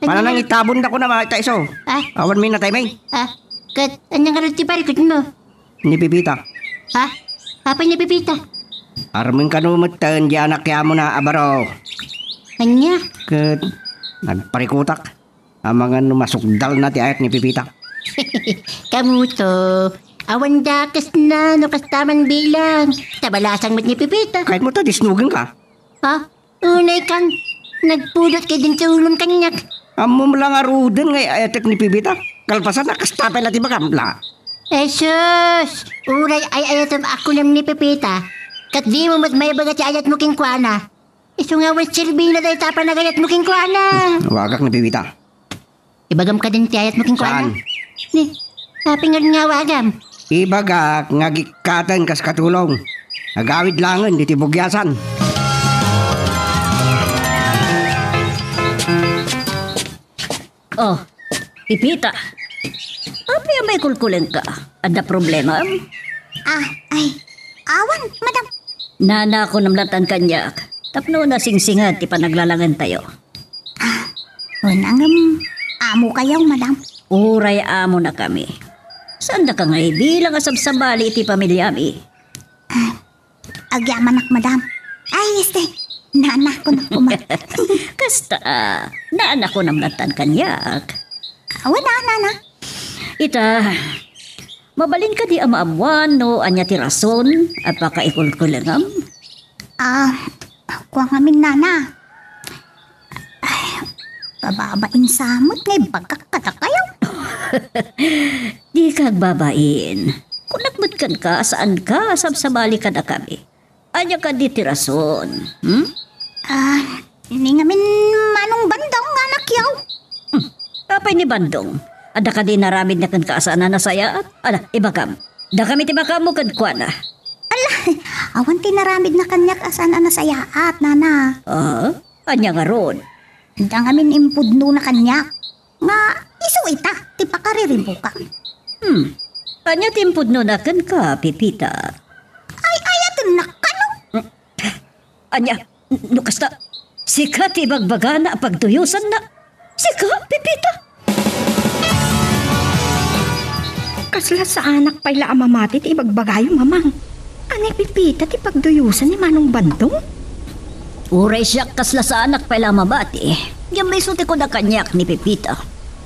Speaker 2: Para nang itabon da ko na makita iso.
Speaker 3: Ah,
Speaker 2: Awan min na tayo may.
Speaker 3: ket anyang karot ti parikot mo.
Speaker 2: Ni Pipita.
Speaker 3: Ha? Papay ni Pipita.
Speaker 2: Armin ka numatan di anak kaya mo na abaro.
Speaker 3: Anya?
Speaker 2: Ket nagparikutak. Ang mga numasukdal na ti ayat ni Pipita.
Speaker 3: Kamuto. Awan dakas na no kastaman bilang. Tabalasang mat ni Pipita.
Speaker 2: Kahit mo ta, disnugin ka.
Speaker 3: Ha? Unay kan. Nagpulot kay din sa ulong kanyak.
Speaker 2: Amo mo lang aruden ngay ayatek ni Pipita. Kalpasan na kastapay na ti bagamla.
Speaker 3: Jesus! Uray ay ayatam ako nam ni Pepita. Kat di mo mat may bagat ayat mo king kuana. Iso nga was silbi na dahi tapa na gayat mo king kuana.
Speaker 2: Wagak ni Pipita.
Speaker 3: Ibagam ka din ti ayat mo king kuana.
Speaker 2: Saan?
Speaker 3: Ni, tapingan nga wagam.
Speaker 2: Ibagak ngagikatan kas katulong. Agawid langan di tibugyasan.
Speaker 6: Oh, Pipita. Apa yung may kulkulen ka? Ada problema?
Speaker 8: Ay, awan, madam.
Speaker 6: Nana ko namlatan kanyak. Tapno na singsingan ti panaglalangan tayo.
Speaker 8: Unang amo kayaw, madam.
Speaker 6: Uray amo na kami. Saan na ka nga bilang asabsabali iti pamilyami?
Speaker 8: Agyaman madam. Ay, naanak ko na kuma.
Speaker 6: Kasta, naanak ko namlatan kanyak.
Speaker 8: Wala, nana.
Speaker 6: Ita, mabalin ka di amaamuan no anya ti rason at pakaikulkulangam?
Speaker 8: Kuwang amin, nana. Ay, bababain samot ngay bagkakata kayo.
Speaker 6: Di kag babain. Kung nagmutkan ka, saan ka, sabsabali ka na kami. Anya ka di ti rason.
Speaker 8: Ini ngamin manong bandong anak yaw.
Speaker 6: Kapay ni Bandong, ada ka di naramid na kan kaasaan na nasaya? Ala, ibakam. Da kami tibakam mo kan kuana.
Speaker 8: Awan tinaramid na kanyak asan na sayaat, nana.
Speaker 6: Anya nga ron.
Speaker 8: Handa ngamin impudno na kanyak. Nga, iso ita, ti pakaririmpo ka.
Speaker 6: Anya timpud no na kan ka, Pipita.
Speaker 8: Ay, ayatin na kano.
Speaker 6: Anya, nukasta. Sika ti bagbaga na pagtuyusan na. Sika, Pipita.
Speaker 5: Kasla sa anak pa'y laamamati ti ibagbagayo, mamang. Anay Pipita ti pagduyusan ni Manong Bandong?
Speaker 6: Uray siya kasla sa anak pa lamabati. Yung may suti ko na kanyak ni Pipita.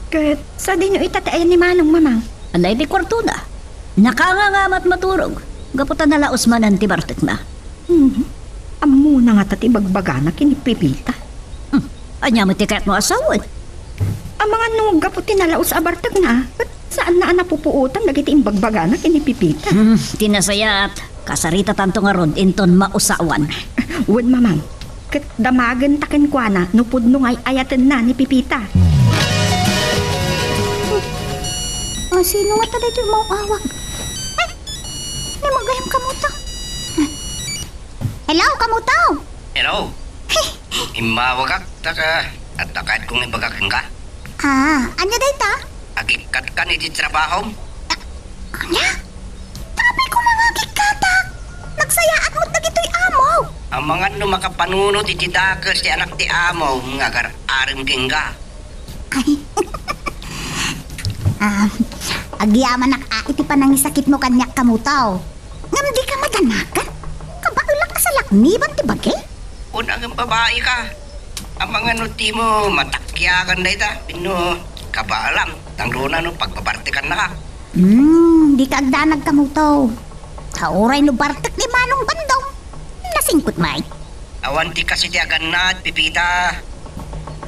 Speaker 5: Kat sa di nyo itatayan ni Manong, mamang.
Speaker 6: Alay di kwarto na. Nakangangamat maturog. Gaputan na laos manan ti Bartek na.
Speaker 5: Amo na nga tati bagbaga na kini Pipita.
Speaker 6: Anya mo ti kahit mo asawan.
Speaker 5: Ang mga nuga po tinalaos abartag na. At saan na napupuutan nagiti imbagbaga na kini Pipita?
Speaker 6: Tinasayat. Kasarita tanto nga ron inton mausawan.
Speaker 5: Wad, mamang. Kat damagan takin kwa na nupudno ngay ayatin na ni Pipita.
Speaker 8: Sino nga tayo yung mauawag? Ay, may magayang kamuta. Hello, kamutaw.
Speaker 2: Hello? Imawagak, taka, at takad kong ibagakin ka.
Speaker 8: Anya day ta?
Speaker 2: Agikat ka ni di trabaho.
Speaker 8: Anya? Tapay ko mga gikata. Nagsayaat mo't na gito'y amo.
Speaker 2: Ang mga no makapanunod iti dakas ti anak ti amo, nga arim kingga.
Speaker 8: Agyaman iti panangisakit mo kanyak kamutaw. Ngam di ka madanakan? Kabaulak ka sa lakniban ti bagay?
Speaker 2: Unang ang babae ka. Ang mga nuti mo, matakyakan na ita. Pino, kabaalam. Tangruna no, pagbabartikan na ka.
Speaker 8: Di ka agdanag kamutaw. Kauray no bartek ni Manong Bandong. Nasingkot may.
Speaker 2: Awan ti kasi ti agan na at pipita.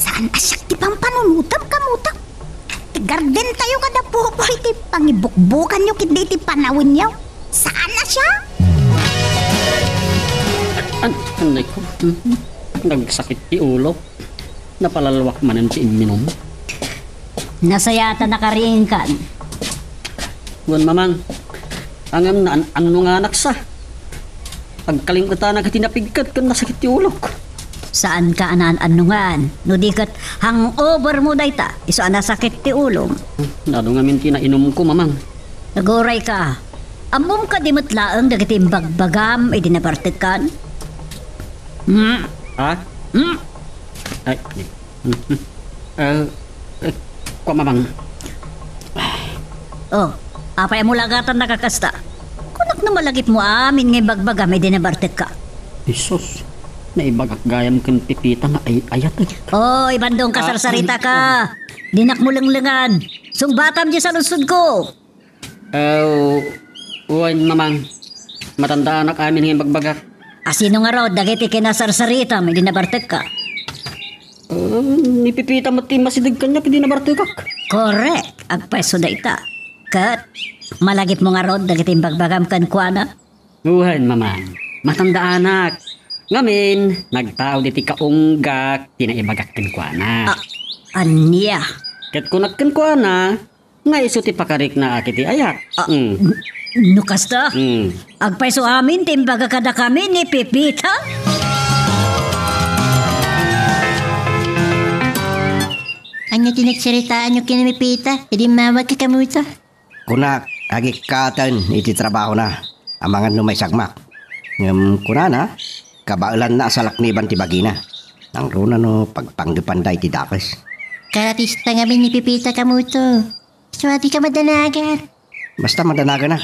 Speaker 8: Saan asyak ti pang panunutam kamutaw? Ti garden tayo kada pupoy ti pangibukbukan nyo kindi ti panawin nyo. Saan na siya?
Speaker 4: Anay ko. Nagsakit ti ulo. Napalalawak manan ti iminom.
Speaker 6: Nasayata na kariin kan.
Speaker 4: Gun mamang. Angam na ano nga anak sa. Pagkalingkutan na katinapigkat kung nasakit ti ulo ko.
Speaker 6: Saan ka anaan-anungan? No di kat hangover mo dayta. Iso anasakit ti ulo.
Speaker 4: Nado nga minti na inom ko mamang.
Speaker 6: Naguray ka. Amom ka di matlaang dagiti bagbagam ay dinabartikan.
Speaker 4: Ha? Ay. Kwa mamang.
Speaker 6: Oh, apay mo lagatan nakakasta. Kunak na malagip mo amin ngay bagbagam ay dinabartik ka.
Speaker 4: Jesus. Naibagak gayam kan pipita nga ay ayat.
Speaker 6: Oy, bandong kasarsarita ka. Dinak mo langlangan. Sungbatam di sa lusod ko.
Speaker 4: Uwan mamang. Matandaan na kami ngayon bagbagak.
Speaker 6: Asino nga raw, dagiti kinasarsarita may dinabartik ka.
Speaker 4: Ni pipita mo ti masidig kanya kaya dinabartikak.
Speaker 6: Correct. Agpeso da ita. Kat, malagip mo nga raw, dagiti bagbagam kan kuana.
Speaker 4: Uwan mamang. Matanda anak. Ngamin, nagtao di ti kaunggak, tinaibagak kan kuana.
Speaker 6: Anya?
Speaker 4: Ket kunak kan kuana, nga iso ti pakarik na akiti ayat.
Speaker 6: Nukas ta? Agpaiso amin, timbaga kada kami ni Pipita?
Speaker 3: Anya tinagsaritaan nyo kinamipita? Hindi mawag ka kamuta.
Speaker 2: Kunak, agikatan iti trabaho na. Ang mga no may sagmak. Kuna na, kabaulan na sa lakniban ti bagina. Ang runa no pagpangdupanday ti dakas.
Speaker 3: Karatista nga ni Pipita kamuto. Swati ka madanagan.
Speaker 2: Basta madanaga na.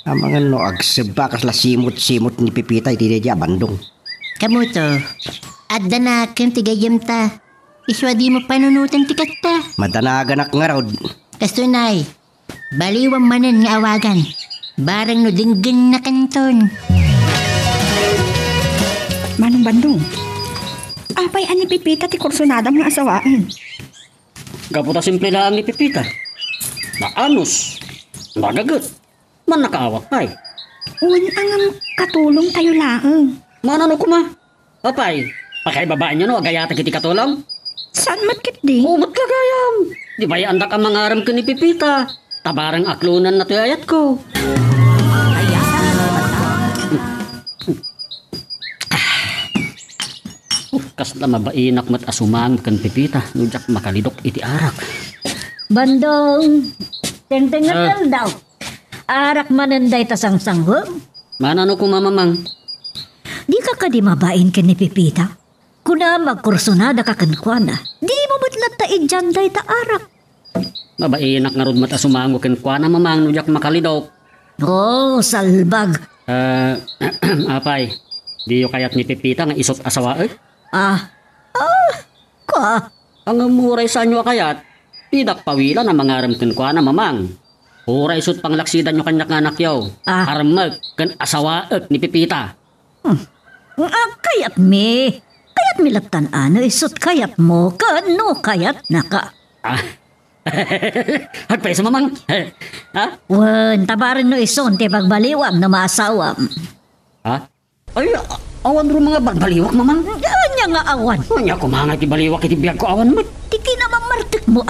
Speaker 2: Ang mga no agsabakas la simot-simot ni Pipita iti dedya bandong.
Speaker 3: Kamuto, at danakan tigayam ta. Iswadi mo panunutan ti kata.
Speaker 2: Madanaga na nga raw.
Speaker 3: Kastunay, baliwang manan nga awagan. Barang no dinggan na kanton.
Speaker 5: Manong Bandong, apay ani Pipita ti kursunadam nga asawaan.
Speaker 4: Kaputa simple lang ni pipita. Naanos. Nagagot. Man nakaawak pay.
Speaker 5: Uwan ang katulong tayo laang.
Speaker 4: Manano ko ma? Apay, pakaibabaan nyo no, agayata kiti katulong?
Speaker 5: Saan matkit di?
Speaker 4: Umot kagayam. Di ba yandak ang mga aram ko ni Pipita? Tabarang aklunan na tuyayat ko. Kasla mabainak mat asumang kan Pipita. Nujak makalidok iti arak.
Speaker 6: Bandong, teng-tengatal daw. Arak mananday tasang-sanghom.
Speaker 4: Manano ko mamamang?
Speaker 6: Di ka di mabain ka ni Pipita? Kuna magkursunada ka kankwana, di mo matlat ta idyanday ta arak.
Speaker 4: Mabainak nga rod mat asumango kan kuana mamang nujak makalidok.
Speaker 6: Oh, salbag.
Speaker 4: Apay, di yo kayat ni Pipita nga isot asawaet?
Speaker 6: Ka.
Speaker 4: Ang muray sa inyo kayat, pidak pawilan ang mga aram kan kuana mamang. Ura isot panglaksidan nyo kanyak nga anak yaw. Harmag kan asawaet ni Pipita.
Speaker 6: Kayat mi latan ano isot kayat mo kano kayat naka.
Speaker 4: Hagpay sa mamang. Ha?
Speaker 6: Wan, tabarin no ison ti pagbaliwam na maasawam.
Speaker 4: Ha? Ay, awan ro mga baliwak mamang.
Speaker 6: Anya nga awan.
Speaker 4: Anya ko mga ti baliwak iti biyag ko awan mo.
Speaker 6: Tiki naman martik mo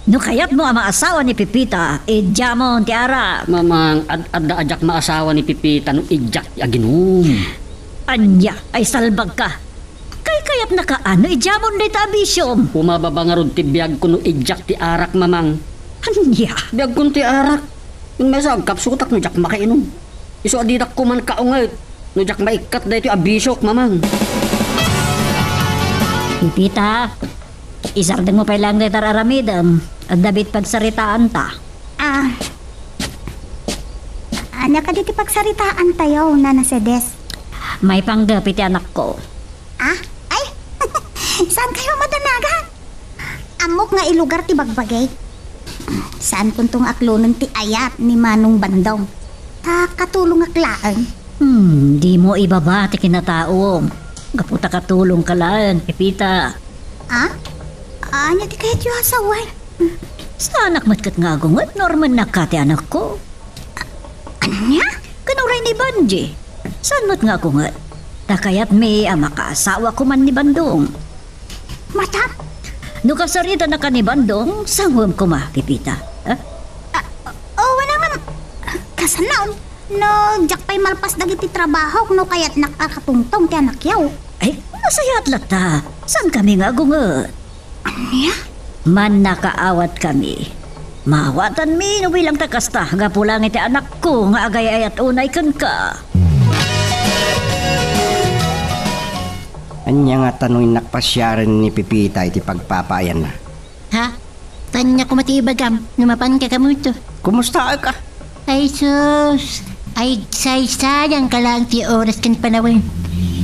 Speaker 6: No kayat mo ang maasawa ni Pipita, idjamon ti ara.
Speaker 4: Mamang, adda ajak maasawa ni Pipita no ijak aginom.
Speaker 6: Anya ay salbag ka. Kayat na kaano, ijamon na ita abisyom.
Speaker 4: Umababa nga ron ti biyag ko no ijak ti arak mamang.
Speaker 6: Anya?
Speaker 4: Biyag ko ti arak. Yung mesag kapsutak no jak makainom. Iso adidak ko man kaungay. No jak maikat da ito abisyok mamang.
Speaker 6: Pipita, isardeng mo pa lang na tararamidam. At dabit pagsaritaan ta.
Speaker 5: Anak ka diti pagsaritaan tayo, Nana Sedes.
Speaker 6: May panggapit anak ko.
Speaker 5: Ay, saan kayo madanagan? Amok nga ilugar ti bagbagay. Saan kuntong aklonon ti ayat ni Manong Bandong? Katulong aklaan.
Speaker 6: Di mo ibabati kinataom. Kaputa katulong ka lang, Pipita.
Speaker 5: Anya ti kayat yung asaway?
Speaker 6: Sa anak matkat nga agungat, norman na kati anak ko.
Speaker 5: Anya?
Speaker 6: Kanuray ni Banji. Saan mo't nga agungat? Takayat may makaasawa ko man ni Bandong.
Speaker 5: Matap?
Speaker 6: No kasarita na ka ni Bandong, sangwam ko ma, Pipita.
Speaker 5: Wala nga. Kasanaon. No, jak pa'y malpas dagiti trabaho no kaya't nakakatungtong ti anak yaw.
Speaker 6: Ay, masayat lata. Saan kami nga agungat?
Speaker 5: Anya?
Speaker 6: Man nakaawat kami. Maawatan mi no bilang takasta. Gapulang iti anak ko nga agay at unay kan ka.
Speaker 2: Anya nga tanong nakpasyaran ni Pipita iti pagpapayan na.
Speaker 3: Ha? Tanya ko matibagam, numapan ka kamuto.
Speaker 2: Kumusta ka?
Speaker 3: Ay sus, ay sayang ka lang ti oras kan panawin.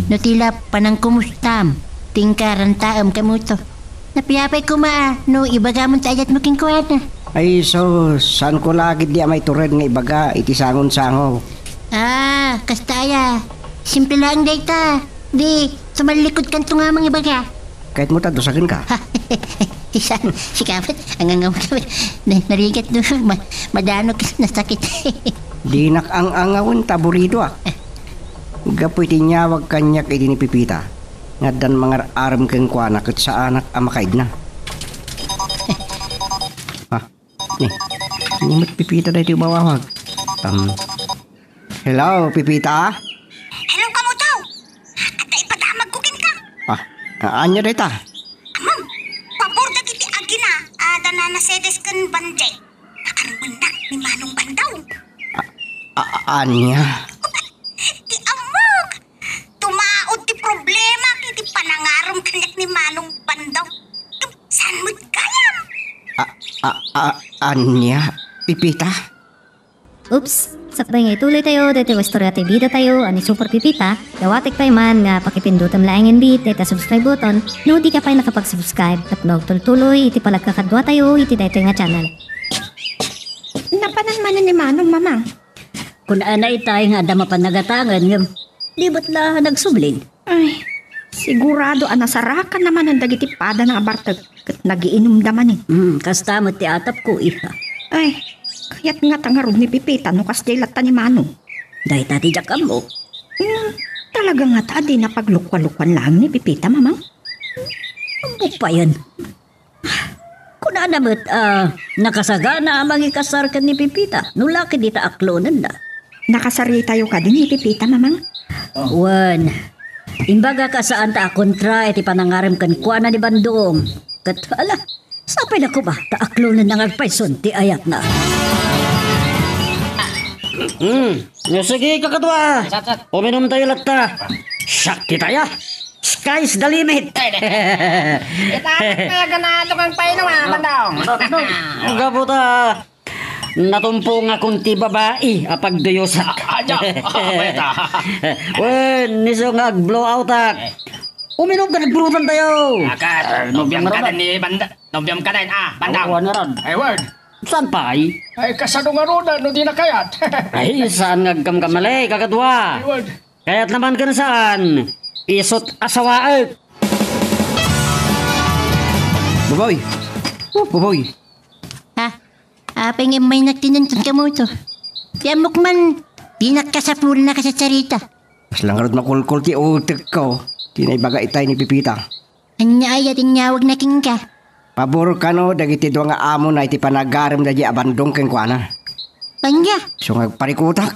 Speaker 3: No tila panang kumustam, tingkaran taam kamuto. Napiyapay ko no ibagamon sa ayat mo king kuwata.
Speaker 2: Ay saan ko lagi di may tured nga ibaga iti sangon-sango.
Speaker 3: Kastaya. Simple lang data. Di, sumalikod kan nga mga ibaga.
Speaker 2: Kahit mo tadosakin ka.
Speaker 3: Isan, si Kapit, ang narigat no, madano ka na sakit.
Speaker 2: Di ang angawin taburido Gapoy tinyawag kanyak iti ni Pipita. Nga dan mga aram keng kuanak at sa anak amakaid na. Nimot Pipita na ito bawawag. Hello, Pipita?
Speaker 8: Hello, kamutaw. At ipadamag ko kin ka.
Speaker 2: Anya dita?
Speaker 8: Amam, pabor na kiti agina. Nana Sedes kan banjay. Nakarumanak ni Manong Bandaw.
Speaker 2: Anya?
Speaker 8: Ti amog. Tumaod ti problema kiti panangarom kanyak ni Manong Bandaw. Saan mo't kayam?
Speaker 2: Anya? Pipita?
Speaker 7: Oops! Sakbay nga ituloy tayo, dito istorya tayo bida tayo, ani Super Pipita, dawatik pa man nga pakipindutan laing bit, dito subscribe button, no di ka pa nakapag-subscribe, at tuloy iti palagkakadwa tayo, iti dito nga channel.
Speaker 5: Napanan man ni Manong mamang.
Speaker 6: Kung anay tayo nga dama pa nagatangan, libot la nagsubling.
Speaker 5: Ay, sigurado nasarakan naman ang dagiti pada ng abartag kat nagiinom daman
Speaker 6: Kastamot ti atap ko, iha.
Speaker 5: Ay, kaya't nga tangarod ni Pipita no kas lata ni Manong.
Speaker 6: Dahil tati jakam mo.
Speaker 5: Talaga nga ta di na paglukwa-lukwan lang ni Pipita, mamang.
Speaker 6: Ang pa yan. Kung naamot, nakasagana ang mga kasar ka ni Pipita. Nulaki dita aklonan na.
Speaker 5: Nakasari tayo ka din ni Pipita, mamang.
Speaker 6: Wan, imbaga ka saan ta kontra iti panangarim kan kuha na ni Bandong. Kat, sapay na ko ba, taaklonan na ngagpayson ti ayat na.
Speaker 4: Sige kakadwa. Uminom tayo lata. Shakti tayo. Sky's the limit.
Speaker 9: Kaya ganado kang painom Bandong.
Speaker 4: Gabuta. Natumpo nga kunti babae apag dayosak. Wen, niso nga blow out uminom ka nagburutan tayo.
Speaker 9: Nobyam ka din ni Bandong. Nobyam ka din Bandong. Ay word.
Speaker 4: Saan pa ay?
Speaker 9: Ay kasado nga roda no di na kayat.
Speaker 4: Ay saan nagkamkamali kakadwa.
Speaker 9: Ay word.
Speaker 4: Kaya't naman ka na saan? Isot asawaat.
Speaker 2: Baboy! Baboy!
Speaker 3: Apeng may nagtinuntan ka mo ito. Yamok man, di nakasapul na kasasarita.
Speaker 2: Mas lang rod makulkul ti utek ko. Tinaibaga itay ni Pipita.
Speaker 3: Anya ay ating nyawag na king ka.
Speaker 2: Pabor ka no, dagiti doang nga amo na iti panagarim da di abandong keng kuana.
Speaker 3: Panya?
Speaker 2: So ngagparikutak.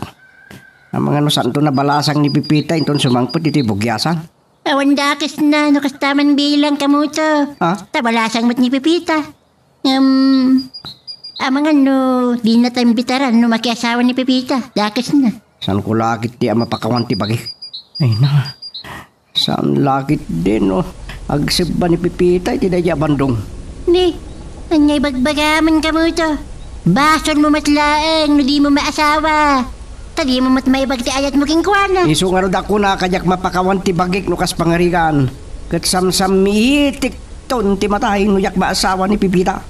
Speaker 2: Ang mga no santo na balasang ni Pipita inton sumangpot iti bugyasan.
Speaker 3: Awan dakis na, kastaman bilang kamuto.
Speaker 2: Ha?
Speaker 3: Tabalasang mat ni Pipita. Amang di na tayong bitaran no makiasawa ni Pipita. Dakis na.
Speaker 2: Saan ko lakit di mapakawan ti bagi? Ay na. Saan lakit din no? Agsib ba ni Pipita iti daya bandong?
Speaker 3: Ni, anyay bagbagaman kamuto. Bason mo matlaeng no di mo maasawa. Tadi mo mat maibag ti ayat mo kingkwana.
Speaker 2: Iso nga rin ako na kajak mapakawan ti bagik no kas pangarigan. Kat samsam mihitik ton ti matay no yak maasawa ni Pipita.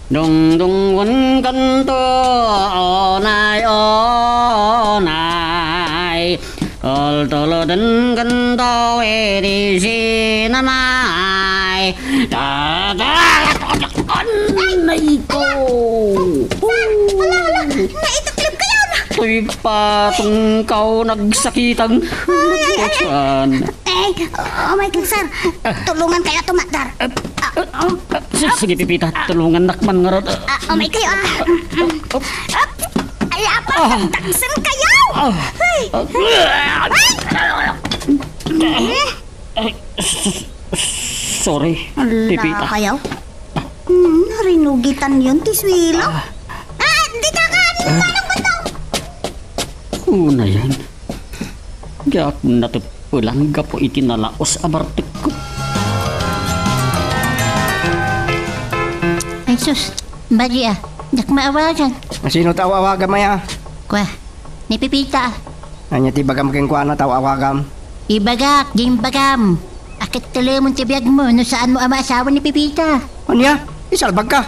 Speaker 4: Dong dong wan kanto onay Ol tolo den kanto edi sinamay Anay ko
Speaker 5: Ala, naitaklip kayo na.
Speaker 4: Tuy patong kau nagsakitang
Speaker 8: Oh my God, sir. Tulungan kayo tumadar.
Speaker 4: Sige Pipita, tulungan nakman nga ron.
Speaker 8: Oh my kayo. Ay, apa? Taksan kayo.
Speaker 4: Sorry, Pipita.
Speaker 8: Ala kayo. Rinugitan yun, Tiswilo. Di ka ka. Anong ba to?
Speaker 4: Una yan. Gak natupulang gapo itinalaos abartik ko.
Speaker 3: Ay sus, bagi dak maawagan.
Speaker 2: Sino tawawagan maya?
Speaker 3: Kwa, ni Pipita.
Speaker 2: Anya ti bagam keng kuana tawawagam.
Speaker 3: Ibagak, ging bagam. Akit tuloy ti biyag mo no saan mo ama asawa ni Pipita.
Speaker 2: Anya? Isalbag ka.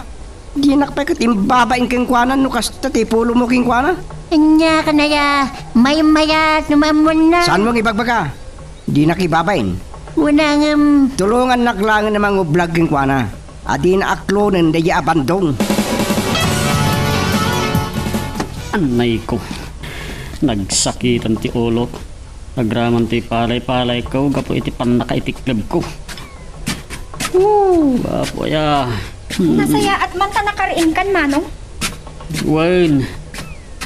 Speaker 2: Di nakpay ka timbabaing keng kuanan no kasta ti pulo mo keng kuana.
Speaker 3: Anya ka na ya, may mayat numamon na.
Speaker 2: Saan mo ibagbaga? Di nakibabain.
Speaker 3: Unang
Speaker 2: Tulungan naklangan ng mga vlog keng kuana. Adi na aklonen daya abandong.
Speaker 4: Anay ko. Nagsakitan ti ulo. Nagraman ti palay-palay ko. Gapo iti panakaitiklab ko. Gapo ya.
Speaker 5: Nasaya at man ta nakariin kan, Manong.
Speaker 4: Wen.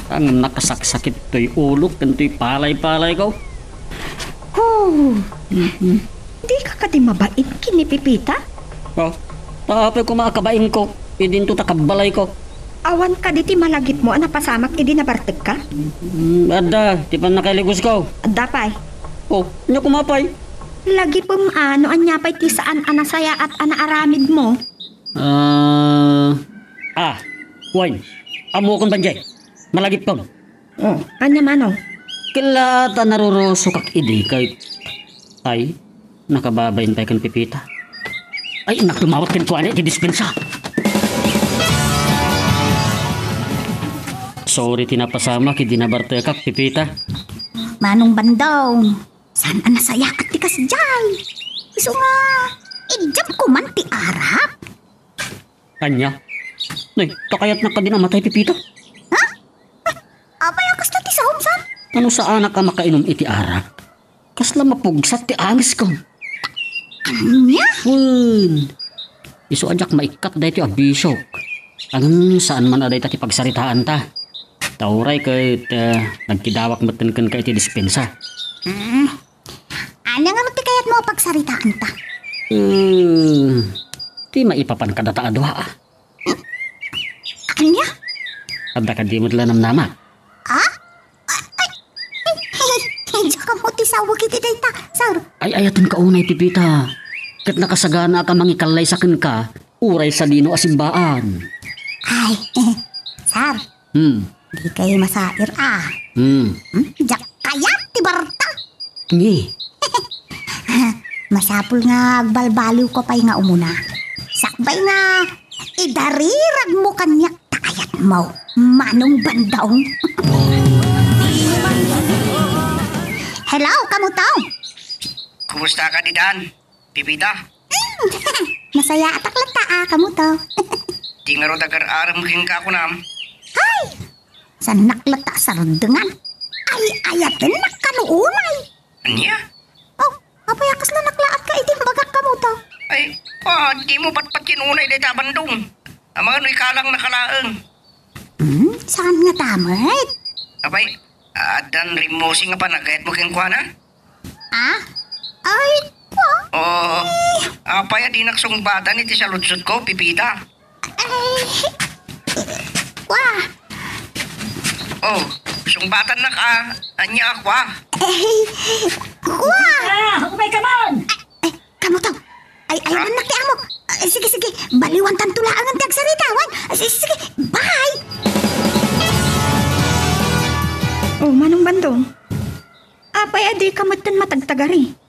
Speaker 4: Ang nakasaksakit to'y ulo. Kanto'y palay-palay ko.
Speaker 5: Di ka ka di mabait kini Pipita?
Speaker 4: Oh, tapos ko makakabain ko. Idin to takabalay ko.
Speaker 5: Awan ka di ti malagip mo napasamak idi nabartek ka?
Speaker 4: Ada, di pa nakailigos ko.
Speaker 5: Dapay.
Speaker 4: Oh, niya kumapay.
Speaker 5: Lagi pum ano anyapay ti saan anasaya at anaaramid mo.
Speaker 4: Wine. Amo kong banjay. Malagip ko.
Speaker 5: Oh, anya Manong?
Speaker 4: Kilata naruroso kak idi kay... Ay, nakababayin pa kan Pipita. Ay, naktumawat kan ko di dispensa. Sorry tinapasama kay dinabarte kak Pipita.
Speaker 8: Manong Bandaw. Saan anasaya at ti kasjay? Iso nga, idjam ko man ti arak.
Speaker 4: Kanya? Nay, takayat na ka din namatay Pipita.
Speaker 8: Abay, akas na ti sahumsan.
Speaker 4: Ano sa anak ka makainom iti arak? Kasla mapugsat ti angis ko.
Speaker 8: Anya?
Speaker 4: Iso ajak maikat dahi ti abisok. Ang saan man aday ti pagsaritaan ta. Tauray kay nagkidawak matenken kay ti dispensa.
Speaker 8: Anya nga ti kayat mo pagsaritaan ta?
Speaker 4: Ti maipapan ka data adwa.
Speaker 8: Anya?
Speaker 4: Adda ka di mo tila namnama.
Speaker 8: Diyan ka mo ti sawag iti dayta, sir.
Speaker 4: Ay ayaton ka unay Pipita. Kat nakasagana ka mangikalay sa ken ka, uray sa lino asimbaan.
Speaker 8: Ay, sir. Di kayo masair Diyak kayat ti Barta.
Speaker 4: Ngi.
Speaker 8: Masapul nga agbalbaliw ko pa'y nga umuna. Sakbay nga idarirag mo kanyak takayat mo. Manong Bandaw. Hello, kamutaw.
Speaker 2: Kumusta ka didan, Pipita?
Speaker 8: Masaya atak lata kamutaw.
Speaker 2: Di nga ro tagar-aram king kakunam.
Speaker 8: Hay! San naklata sardengan. Ay ayatan nakanuunay.
Speaker 2: Anya?
Speaker 8: Oh, apay akas na naklaat ka iti bagak kamutaw.
Speaker 2: Ay, di mo patpat kinunay dito bandong. Amang ano'y kalang nakalaang.
Speaker 3: Saan nga tamay?
Speaker 2: Abay, adan rimosi nga panagayat mo keng kuha na?
Speaker 3: Ah? Ay,
Speaker 2: Oo. Apay, di naksungbatan iti sa lutsot ko, pipita.
Speaker 3: wah.
Speaker 2: Oh, sungbatan na ka. Anya akwa.
Speaker 6: Umay ka man!
Speaker 3: Kamu to? Ay, ayun na kaya mo. Sige, baliwan tantulaan ang tagsaritawan. Sige, bye!
Speaker 5: Oh, Manong Bandong. Apay, adi kamatan matagtagari.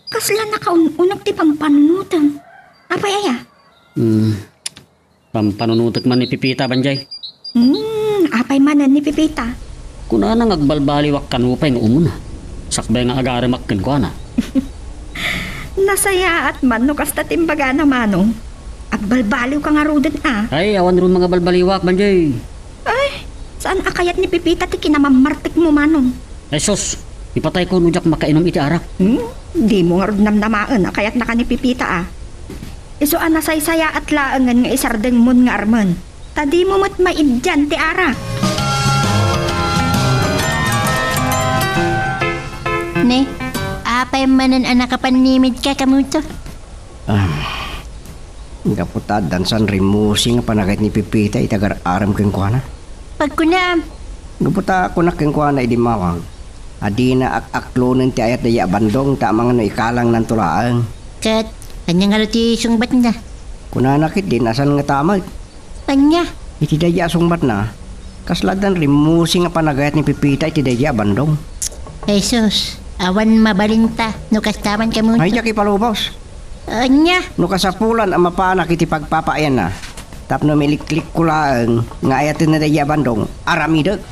Speaker 5: Kasla nakaununag ti pang panunutan. Apay, aya?
Speaker 4: Pampanunutok man ni Pipita, Banjay.
Speaker 5: Apay manan ni Pipita.
Speaker 4: Kuna nang agbalbaliwak kan upay nga umuna. Sakbay nga agarimak ken kuana.
Speaker 5: Nasaya at man no kasta timbaga na Manong. Agbalbaliw ka nga rudan
Speaker 4: Ay, awan ron mga balbaliwak, Banjay.
Speaker 5: Ay, saan akayat ni Pipita ti kinamamartik mo Manong?
Speaker 4: Ay, sus. Ipatay ko nujak makainom iti arak.
Speaker 5: Di mo nga rod namnamaan akayat na ka ni Pipita Iso nasaysaya at laangan nga isardeng mon nga arman. Tadi mo mat maidyan ti arak.
Speaker 3: Ne, apay manan anak kapanimid ka kamuto?
Speaker 2: Gaputad dan san rimusi nga panagayat ni Pipita itagar aram keng kuha na.
Speaker 3: Pagkunam,
Speaker 2: Gaputa ako na keng kuha na idimawang. Adi na akaklonin ti ayat daya bandong tamang no ikalang ng tulaan.
Speaker 3: kat, kanya nga ti sungbat na.
Speaker 2: Kunanakit din asan nga tamag.
Speaker 3: Kanya,
Speaker 2: Iti daya sungbat na. Kasladan rimusi nga panagayat ni Pipita iti daya bandong.
Speaker 3: Jesus, awan mabalinta, no kastawan kamuto.
Speaker 2: Ay jaki palubos.
Speaker 3: Kanya,
Speaker 2: No kasapulan ang mapanak iti pagpapayan na. Tapno miliklik kulaan nga ayatin na daya bandong. Aramidek.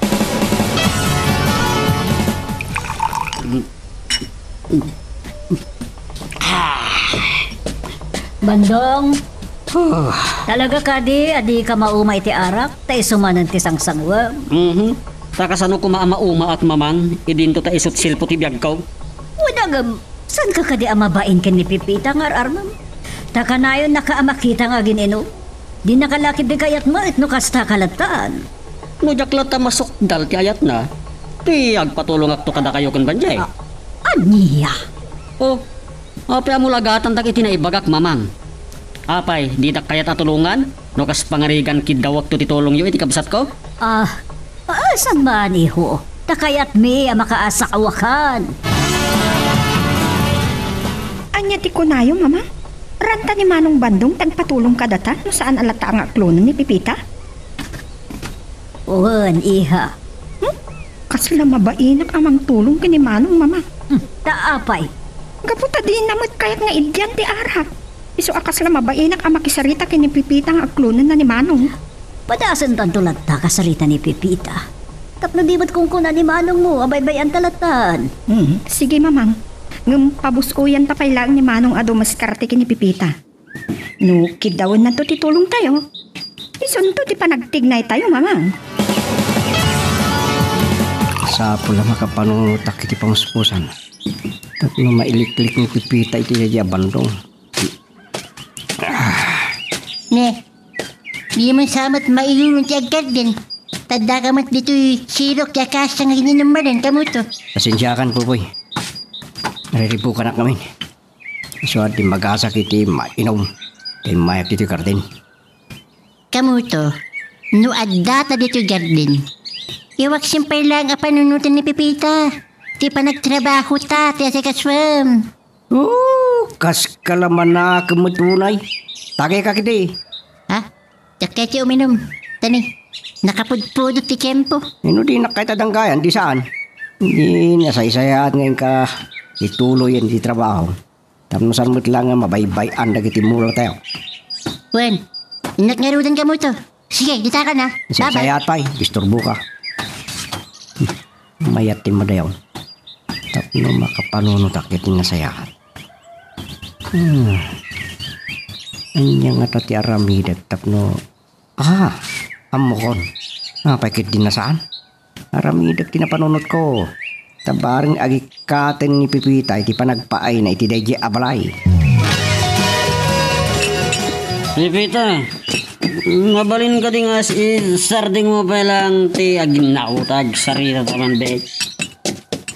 Speaker 6: Bandong, talaga ka adi ka maumay ti arak, tayo sumanan ti sangsangwa.
Speaker 4: Takasano ko maama-uma at mamang, idinto ta isot silpo ti biyag ko.
Speaker 6: Wadagam, saan ka kadi amabain ka ni Pipita nga armam? Takanayon nakaamakita nga ginino. Di nakalakid di kayat mo no kasta kalataan.
Speaker 4: Nujak lata masok dal ti ayat na. Ti agpatulong akto kada kayo kan Banjay.
Speaker 6: Aniya.
Speaker 4: Oh, apay mo lagatan tak iti na ibagak mamang. Apay, di tak kayat atulungan? No kas pangarigan kidawak to titulong yo iti kabsat ko?
Speaker 6: Saan ba niho? Takayat mi ang makaasawakan.
Speaker 5: Anya ti kunayo mama? Ranta ni Manong Bandong tagpatulong ka data no saan alata ang aklonan ni Pipita?
Speaker 6: Uwan, iha.
Speaker 5: Kasla mabainak amang tulong kini Manong mama.
Speaker 6: Taapay.
Speaker 5: Gaputa din namot kayat nga idyan ti arak. Iso akas la mabainak ang makisarita kini Pipita ang aklonan na ni Manong.
Speaker 6: Padasan tantulat ta kasarita ni Pipita. Tapno di ba't kung kuna ni Manong mo, abay-bayan talatan.
Speaker 5: Sige mamang. Ngam pabusuyan ta lang ni Manong ado maskarte kini Pipita. No, kidawan na to titulong tayo. Ison to ti panagtignay tayo mamang.
Speaker 2: Sa pula makapanunutak iti pangspusan. Tapno mailiklik ni Pipita iti daya bandong.
Speaker 3: ne, di mo samat maiyulong ti agad din. Tanda ka mat dito'y sirok ti akasa nga ininom mo rin kamuto.
Speaker 2: Pasensyakan po boy. Nariripo ka na kami. So at di magasak iti mainom. Di mayak dito karden.
Speaker 3: Kamuto, no adda ta dito garden. Iwak simpay lang ang panunutan ni Pipita. Di pa nagtrabaho ta, ti asikaswam.
Speaker 2: Kas kalaman na kumutunay. Tagay ka kiti.
Speaker 3: Ha? Takay ti uminom. Tani, nakapudpudot ti kempo.
Speaker 2: Ino di nakaitatanggayan, di saan. Hindi nasaysayaan ngayon ka ituloy yan di trabaho. Tapos saan mo't lang nga mabaybayan na kitimula tayo.
Speaker 3: Wen, inatngarudan ka mo to. Sige, dita ka na.
Speaker 2: Nasaysayat pa disturbo ka. Mayatin mo dayaw. Tapos makapanunutak itin nasayahan. Anya nga tati aramidat tapno. Amokon. Pakit din na saan? Aramidat tinapanunot ko. Tabaring agikaten ni Pipita iti panagpaay na iti dayji abalay.
Speaker 4: Pipita, Mabalin ka din as sarding mo pa lang ti aginautag sarita taman be.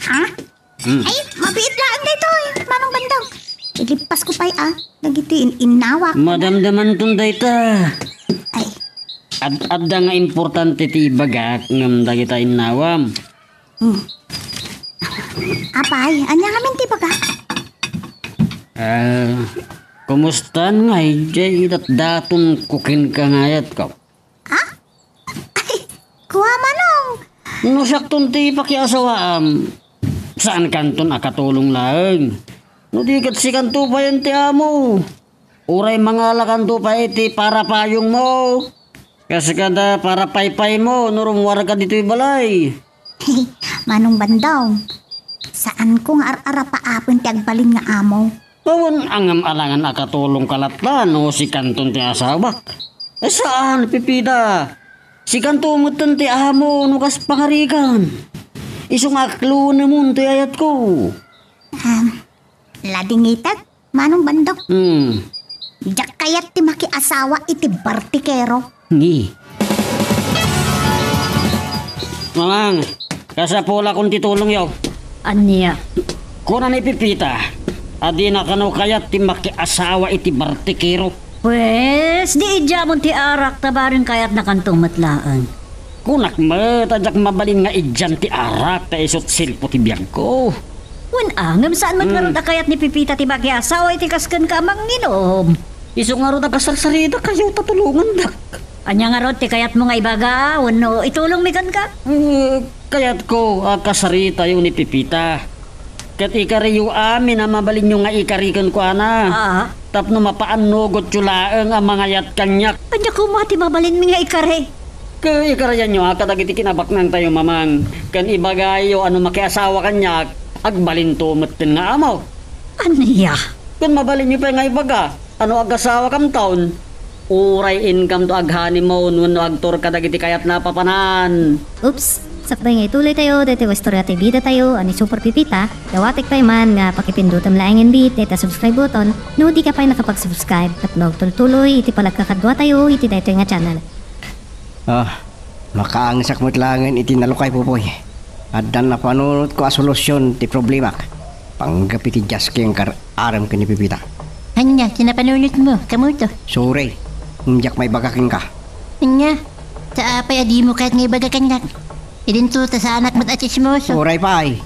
Speaker 5: Ha? Ay, mabiit lang dito eh. Manong bandang. Ilipas ko pa'y nagitiin inawa.
Speaker 4: Madamdaman tunday ta.
Speaker 5: Ay.
Speaker 4: Adda nga importante ti bagak ngam dagita inawam.
Speaker 5: Apay, anya ngamin ti baga?
Speaker 4: Kumusta nga jay daton kukin ka ngayat ka?
Speaker 5: Ha? Ay, kuha manong.
Speaker 4: No sakton ti pakiasawaam. Saan kanton akatulong lang? No di kat si kanto pa yan ti amo. Uray mga lakanto pa iti para payong mo. Kasi kada para paypay mo, nurumwara ka dito'y balay.
Speaker 5: Manong bandaw. Saan kong ar-ara paapon ti agbalin nga amo?
Speaker 4: Awan angam alangan akatulong kalatlan o si kanton ti asawak. Saan pipida? Si kanto mo ti amo nukas pangarigan. Isong aklo na mo ti ayat ko.
Speaker 5: Ladingitag, manong bandaw.
Speaker 4: Jak
Speaker 5: kayat ti makiasawa iti bartikero.
Speaker 4: Ni. Mamang, kasapula kong titulong yaw.
Speaker 6: Anya?
Speaker 4: Kuna ni Pipita, adi na kano kayat ti makiasawa iti bartikero.
Speaker 6: Pwes, di idya mo ti arak tabarin kayat na kantong matlaan.
Speaker 4: Kunak mo, tadyak mabalin nga idyan ti arak ta isot silpo ti biyag ko.
Speaker 6: Wan angam saan magkaroon kayat ni Pipita ti asawa iti kaskan ka manginom.
Speaker 4: Iso nga ro nakasarsarida kayo tatulungan dak.
Speaker 6: Anya nga ro ti kayat mo nga ibaga, wano itulong mi kan ka?
Speaker 4: Kayat ko kasarita yung ni Pipita. Kat ikariyo amin na mabalin nyo nga ikarikan ko ana. Tapno mapaanogot yulaang ang mga yat kanyak.
Speaker 6: Anya ko mati mabalin mi nga ikari.
Speaker 4: Ikarayan nyo katagiti kinabak nang tayo mamang. Kan ibagayo ano makiasawa kanyak, agbalin tumatin nga amaw.
Speaker 6: Anya?
Speaker 4: Kan mabalin nyo pa nga ibaga, ano agasawa kam taon. Uray income to aghani mo no agtor kadagiti kayat napapanan.
Speaker 7: Oops! Sakbay nga ituloy tayo, dito istorya tayo bida tayo, ani Super Pipita, dawatik pa man nga pakipindutan laing bit, dito subscribe button, no di ka pa nakapag-subscribe, tapno tuloy, iti palagkakadwa tayo, iti dito nga channel.
Speaker 2: Makaangsak mo't langin iti nalukay pupoy. Adan na panunod ko a solusyon ti problema. Panggapi ti Jaski ang aram ka ni Pipita.
Speaker 3: Anya, sinapanunod mo, kamuto.
Speaker 2: Sorry, hindi may bagaking ka.
Speaker 3: Anya, sa apay adi mo kahit ngay baga kanyak. Idinto ta sa anak mo't atismoso.
Speaker 2: Oray pa ay,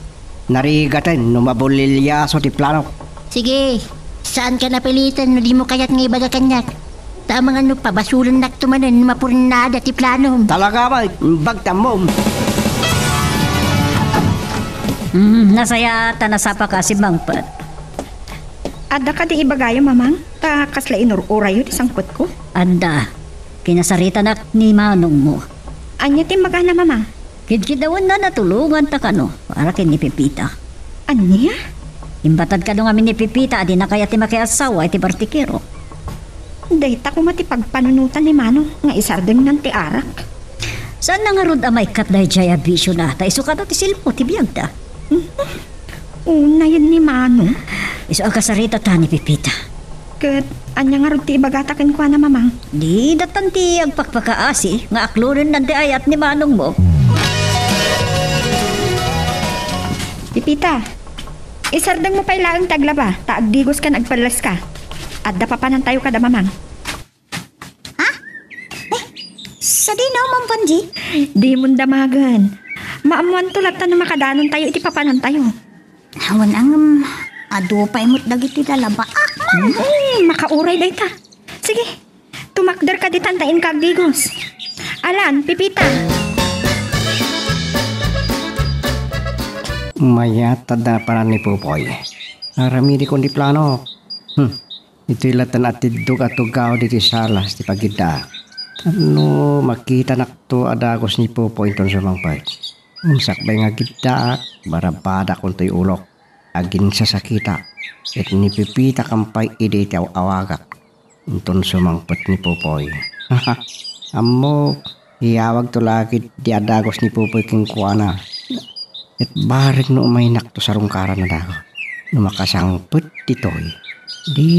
Speaker 2: narigatan no mabulilyaso ti plano.
Speaker 3: Sige, saan ka napilitan no di mo kaya't ngay baga kanyak. Tamang ano pa, basulan naktumanan, mapurinada ti plano.
Speaker 2: Talaga ba, bagtam mo.
Speaker 6: Nasaya ta nasapa ka si Bangpat.
Speaker 5: Ada ka di ibagayo, mamang? Ta kasla inururay yun isangkot ko.
Speaker 6: Anda, kinasarita na ni Manong mo.
Speaker 5: Anya ti magana, mamang?
Speaker 6: Kidkidawan na natulungan ta kano, para kin ni Pipita.
Speaker 5: Anya?
Speaker 6: Imbatad ka nung amin ni Pipita, adi na kaya ti makiasawa, iti bartikero.
Speaker 5: Dahita ko matipagpanunutan ni Manong, nga isardeng ng ti arak.
Speaker 6: Saan na nga rod amay kat dahi jaya bisyo na, ta iso ka ti silpo, ti biyag ta.
Speaker 5: Una yun ni Manong.
Speaker 6: Iso ang kasarita ta ni Pipita.
Speaker 5: Kat, anya nga rod ti ibagatakin ko na, mamang?
Speaker 6: Di datan ti agpakpakaasi, nga aklurin ng ti ayat ni Manong mo.
Speaker 5: Pipita, isardeng mo pa ilaang taglaba, taagdigos ka nagpalas ka. Adda pa panan tayo kada, mamang.
Speaker 8: Ha? Sa di no, Ma'am Panji?
Speaker 5: Di mong damagan. Maamuan tulat na makadanon tayo, iti papanan tayo.
Speaker 8: Awan ang ado pa imot dagiti lalaba.
Speaker 5: Makauray day ta. Sige, tumakder ka di tantain kagdigos. Alan, Pipita.
Speaker 2: Mayatad na paran ni Pupoy. Arami di kundi plano. Ito'y latan at tidug at tugaw dito salas ti pagida. Ano makita nakto adagos ni Pupoy ton sa mangpay. Sakbay nga gida barabada kung to'y ulok. Agin sa sakita. At ni Pipita kampay ide ti awagak. Ton sumangpot ni Pupoy. Amo, iyawag to lagi di adagos ni Pupoy king kuana. At barig no umay nakto sa rungkaran na dago. Numakasangpot dito'y. Di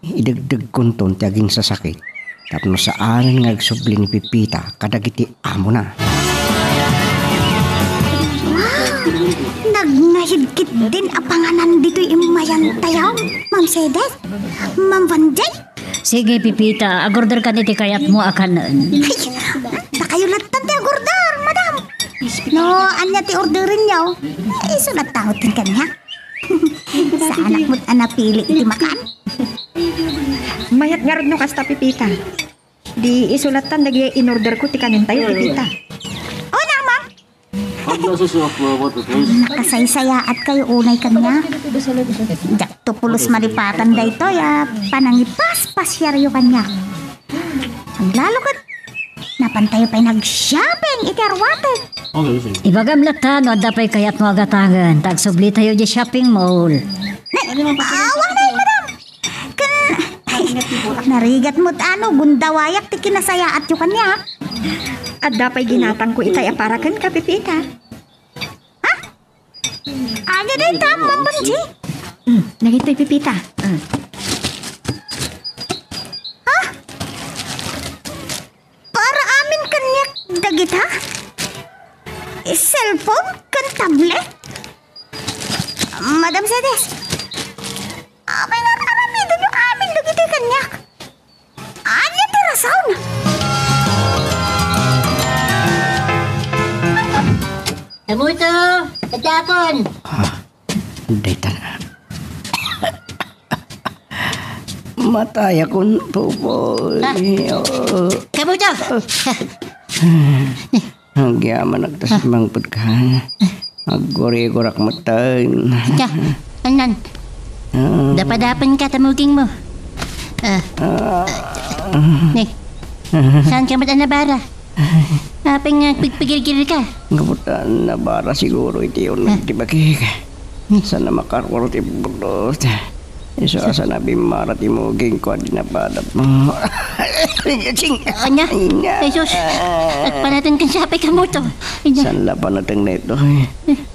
Speaker 2: idagdag kunton ti agin sa sakit. Tapno saan nga agsubli ni Pipita kadagiti amo na.
Speaker 5: Nagnahidkit din apanganan dito'y imayan tayaw, Ma'am Sedes, Ma'am Vanjay.
Speaker 6: Sige, Pipita, agorder ka niti kayat mo akan nun.
Speaker 5: Ay, nakayulatan ti agordar, madam. No, anya ti orderin niyo. Isulat tangot din kanya. Sa anak mo't anapili iti makan.
Speaker 10: Mayat nga rin no kasta, Pipita. Di isulatan nag in-order ko ti kanin tayo, Pipita.
Speaker 5: O na, ma'am. Nakasaysaya at kayo unay kanya. Jak tupulos malipatan da ito, ya panangipas pasyaryo kanya. Ang lalo kat, napantayo pa'y nag-shopping iti arwate.
Speaker 6: Ibagam latan, wadda pa'y kayat mo agatangan. Tagsubli tayo di shopping mall.
Speaker 5: Awang na yun, madam. Narigat mo't gundawayak ti kinasaya at yung kanya.
Speaker 10: At dapay ginatang ko itay aparakan ka, Pipita.
Speaker 5: Ha? Anya na ito, Ma'am Banji.
Speaker 10: Nagito'y Pipita.
Speaker 5: Ha? Para amin kanyak dagit, ha? Cellphone? Kan tablet? Madam Sedes. Abay nga aramido nyo amin dagit kanyak. Anya tirasaw na.
Speaker 3: Kamuto, katapon.
Speaker 2: Dayta na. Matay akong pupoy.
Speaker 3: Kamuto.
Speaker 2: Ang yaman nagtasimang pagkahan. Agori-gorak matay.
Speaker 3: Ika, anan. Dapadapan ka, tamuging mo. Nih, saan ka matanabara? Apeng pigpigil-gil ka.
Speaker 2: Ngabutan na bara siguro iti yun nagtibakik. Sana makarwaro ti bulot. Iso asa na bimara ti muging ko di napadap mo.
Speaker 3: Anya? Jesus, at panatan kan siya ka mo to.
Speaker 2: San laban natang neto.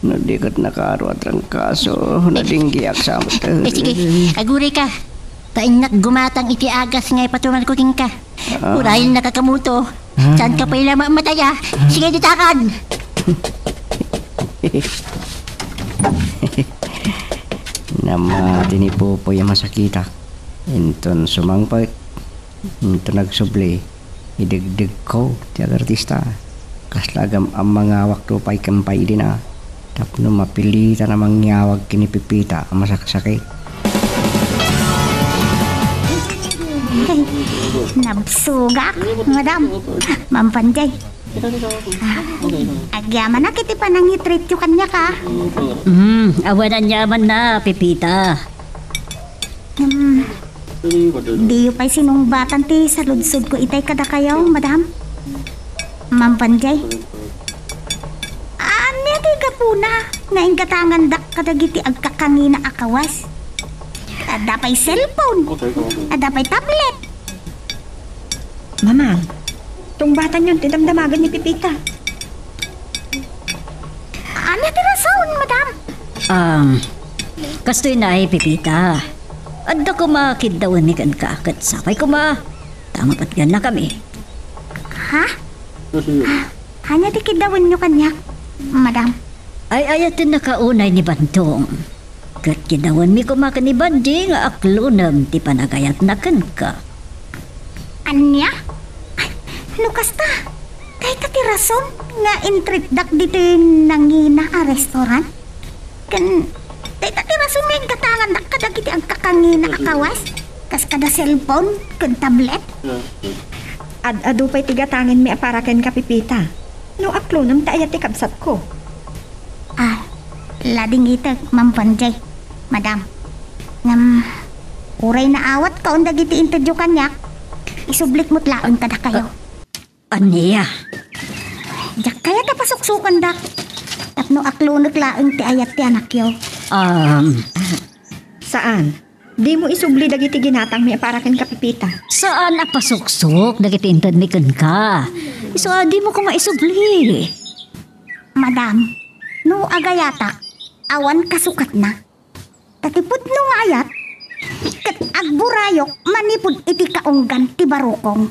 Speaker 2: Nadikat nakaro at ang kaso. Nadinggiyak sa amot.
Speaker 3: Sige, aguri ka. Tainat gumatang iti agas ngay patuman ko king ka. Urayin nakakamuto. Saan ka pa'y lamang mataya? Sige, ditakan!
Speaker 2: Namati ni Popoy ang masakita. Inton sumangpag. Inton nagsubli. Idigdig ko, tiag artista. Kaslagam ang mga wakto pa'y kampay din na. Tapno mapilita na mangyawag kinipipita ang masaksakit.
Speaker 5: Nabsugak, madam. Ma'am Panjay. Agyaman na kiti pa nang itreat yung kanya ka.
Speaker 6: Awanan yaman na, Pipita.
Speaker 5: Di yung pa'y sinumbatan ti sa ludsod ko itay kada kayo, madam. Ma'am Panjay. Anya ti kapuna nga ingkatangan dak kadagiti agkakangina akawas. Ada pa'y cellphone. Ada pa'y tablet.
Speaker 10: Mama, tong batan yun, tinamdamagan ni Pipita.
Speaker 5: Ano tirasaon, madam?
Speaker 6: Kastoy na ay Pipita. Adda ko makiddawan ni kan kakat sapay ko ma. Tama pat gan na kami.
Speaker 5: Ha? Hanya dikidawan nyo kanya, madam.
Speaker 6: Ay ayatin nakaunay ni Bantong. Kat kidawan mi kumakan ni Bandi nga aklunam ti panagayat na kan ka.
Speaker 5: Anya? Lukas ta. Kay katirason nga intrit dak dito nangina a restaurant. Kan kay katirason nga katangan dak kadagiti ang kakangina akawas. Kas kada cellphone kan tablet.
Speaker 10: Adu pa'y tigatangin mi aparaken ka, Pipita. No aklo nam taayat ti kabsat ko.
Speaker 5: Lading ito, Ma'am Panjay. Madam, uray na awat ka undag iti intedyo kanyak. Isublik mo't laon kada kayo.
Speaker 6: Aniya?
Speaker 5: Jak kaya tapasuksukan dak. Tapno aklunag laon ti ayat ti anak yo.
Speaker 10: Saan? Di mo isubli dagiti ginatang mi aparaken ka, Pipita.
Speaker 6: Saan apasuksok? Nagitintad mi kan ka. So, di mo ko maisubli.
Speaker 5: Madam, no agayata, awan kasukat na. Tatipot nung ayat,
Speaker 8: ket agburayok manipud iti kaunggan ti barukong.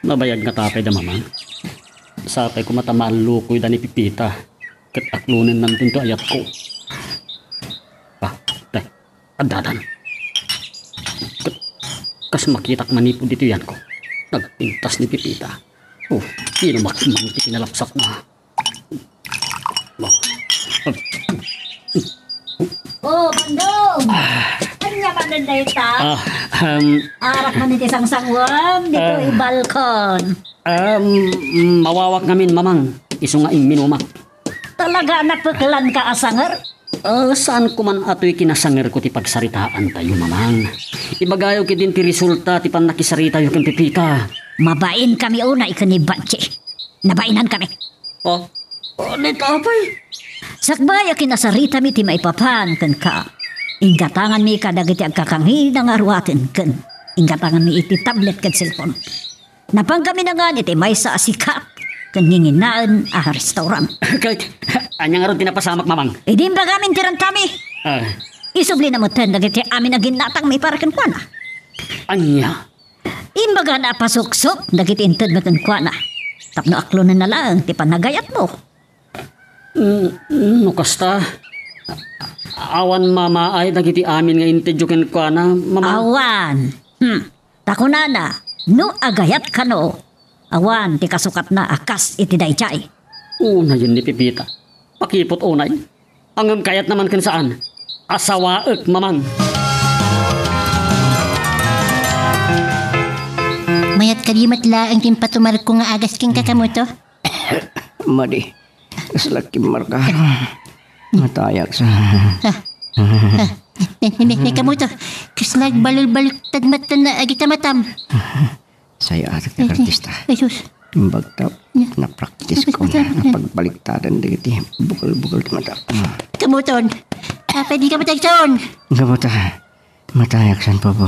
Speaker 4: Nabayag nga tapay da mamang. Sapay ko matamalukoy da ni Pipita. Ket aklunin namin to ayat ko. Adadan. Kas makitak manipod dito yan ko. Nagpintas ni Pipita. Sino makimang pinalapsat na.
Speaker 6: Bandong! Kanya ka na dayta? Arak man iti sangsangwam, dito balkon.
Speaker 4: Mawawak ngamin, mamang. Iso nga minumak.
Speaker 6: Talaga napaglan ka asanger?
Speaker 4: Saan ko man ato'y kinasanger ko ti pagsaritaan tayo, mamang. Ibagayo ki din ti resulta ti pan nakisarita yung kang Pipita.
Speaker 6: Mabain kami una ikanibatsi. Nabainan kami.
Speaker 4: Nitapay.
Speaker 6: Sakbaya kinasarita mi ti maipapan kan ka. Inggatangan mi kadagiti agkakanghi ng arwaten kan. Inggatangan mi iti tablet kan cellphone. Napang kami na nga iti may sa asikap. Kan nginginaan a restaurant.
Speaker 4: Anya nga ron tinapasamak, mamang.
Speaker 6: Di ba gamin tiran kami? Isubli na mo ten dagiti amin na ginatang may parakan kwa na.
Speaker 4: Anya?
Speaker 6: Imbaga na pasuksok dagiti inted makan kwa na. Tapno aklo na lang ti panagayat mo.
Speaker 4: Kasta. Awan mama ay dagiti amin nga intedyoken kwa na, mamang.
Speaker 6: Awan. Tako na. No agayat ka no. Awan, ti kasukat na akas iti daychay.
Speaker 4: Una yun ni Pipita. Pakipot unay. Hanggang kayat naman kan saan. Asawaek, mamang.
Speaker 3: Mayat kalimat laang timpatumal ko nga agas king kakamoto.
Speaker 2: Madi, kaslaki marka. Matayak sa...
Speaker 3: May kamoto, kaslag balul-baliktad mata na agita matam.
Speaker 2: Saya atak na artista.
Speaker 3: Jesus.
Speaker 2: Imbagtap, na-practice ko na pagbaliktaran dito. Bukal-bukal mata.
Speaker 3: Kamuton, pwede ka matagson.
Speaker 2: Gamata, matayak san pa po.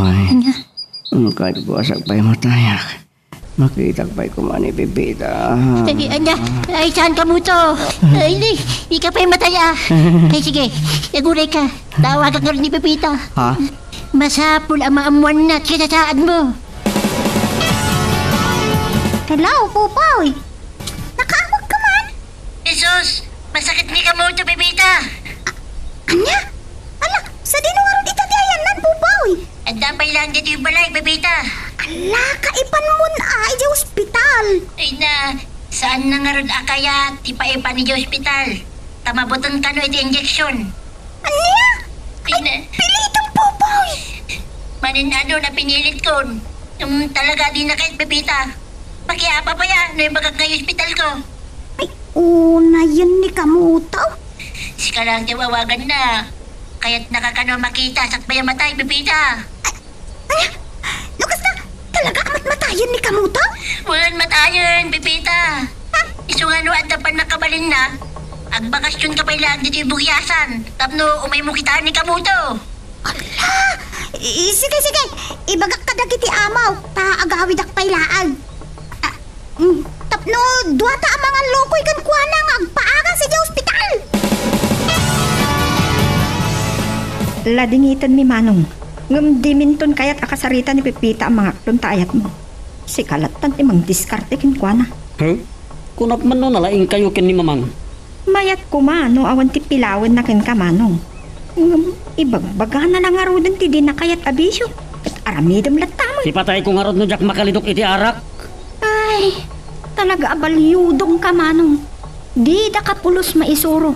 Speaker 2: Kahit buwasak pa'y matayak. Makita pa'y kumani Pipita.
Speaker 3: Ay, saan kamuto? Ay, di ka pa'y mataya. Ay, sige, naguray ka. Tawagan ka rin ni Pipita.
Speaker 2: Ha?
Speaker 3: Masapul ang maamuan na at kinasaan mo.
Speaker 8: Hello, Pupoy. Nakaamog ka man?
Speaker 3: Jesus, masakit ni kamuto, Pipita.
Speaker 8: Anya? Ala, sa dinungaron ito di ayan nan, Pupoy.
Speaker 3: Ang dampay lang dito yung balay, Pipita.
Speaker 8: Ala, kaipan mo na ay di ospital.
Speaker 3: Ay na, saan na nga ron akaya tipaipa ni di ospital? Tamabutan ka no iti injection.
Speaker 8: Anya?
Speaker 3: Ay na.
Speaker 8: Pilitong, Pupoy.
Speaker 3: Manin ano na pinilit ko. Talaga di na kahit, Pipita. Pakiapa pa yan, na yung bagag na yung hospital ko.
Speaker 8: Ay, una yan ni Kamutaw.
Speaker 3: Sika lang tiwawagan na. Kaya't nakakano makita sakbay ang matay, Pipita.
Speaker 8: Ay, lukas na, talaga amat matayan ni Kamutaw?
Speaker 3: Walang matayan, Pipita. Iso nga no, at dapan nakabalin na. Agbakasyon ka pa ilang dito yung bugyasan. Tapno, umay mo kitaan ni Kamuto.
Speaker 8: Ala, sige, ibagak ka dagiti amaw. Taagawid ak pailaan. Tapno, duwata ang mga lokoy kan kuha nang agpaaga sa di ospital.
Speaker 10: Ladingitan mi manong. Ngam diminton kayat akasarita ni Pipita ang mga kluntayat mo. Si kalatan ti mang diskarte kin kuha na.
Speaker 4: Kunap man no nalaing kayo ken ni mamang.
Speaker 10: Mayat ko no awan ti pilawan na kin ka manong. Ngam ibagbaga na lang arudan ti di na kayat abisyo. At aramidam latamo.
Speaker 4: Ipatay ko nga rod no jak makalidok iti arak.
Speaker 10: Ay, talaga abalyudong ka manong. Di da ka pulos maisuro.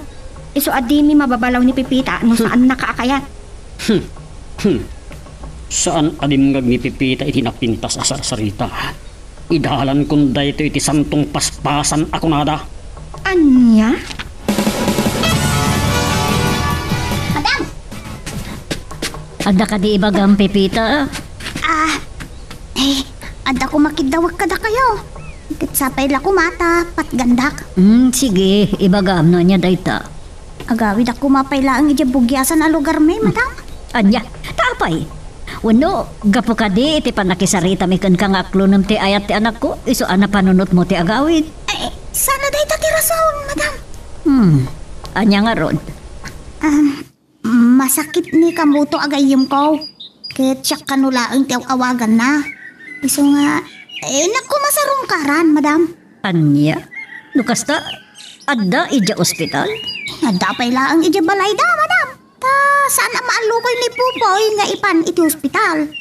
Speaker 10: Iso adimi mababalaw ni Pipita no saan nakaakayat.
Speaker 4: Saan adimngag ni Pipita iti napintas asar-sarita. Idahalan kun dayto iti santong paspasan ako nada.
Speaker 10: Anya?
Speaker 8: Madam!
Speaker 6: Ada ka di ibagang Pipita?
Speaker 8: Ada ko makidawag kada kayo. Sapay la ko mata, patgandak.
Speaker 6: Sige, ibagam no niya dayta.
Speaker 8: Agawid ako mapay laang iti bugyasan a lugar may, madam.
Speaker 6: Anya, tapay. Wano, gapo ka di, iti panakisarita mi kan kang aklo ng ti ayat ti anak ko. Iso ana panunot mo ti agawid.
Speaker 8: Ay, sana dahi taki rason, madam.
Speaker 6: Anya nga ron.
Speaker 8: Masakit ni kamuto agayim ko. Kahit siya kanulaang ti awagan na. Iso nga, naku masarong karan, madam.
Speaker 6: Anya? Lukas ta, adda ija ospital?
Speaker 8: Nadapay laang ija balay da, madam. Ta, saan ang maalukoy ni Pupoy nga ipan iti hospital?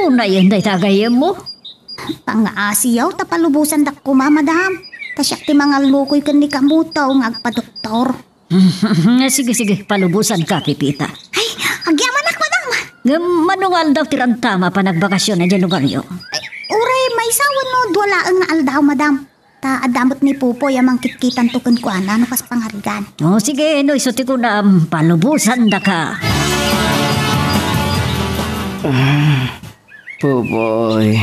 Speaker 6: Una yan day tagayem mo.
Speaker 8: Pangaasiyaw, tapalubusan dak ko, madam. Ta siya ti mga lukoy kan ni kamuto nga agpa-doktor.
Speaker 6: Sige, palubusan ka, Pipita.
Speaker 8: Ay, agyaman ak, madam.
Speaker 6: Manungal daw tirantama pa nagbakasyon na dyan lugar nyo.
Speaker 8: Ay, uray, may sawan no, duwalaang nga aldaw, madam. Ta adamot ni Pupoy amang kitkitan tukon ko ana no kas panghargan.
Speaker 6: Oh, sige, no, isuti ko na palubusan da ka.
Speaker 2: Pupoy,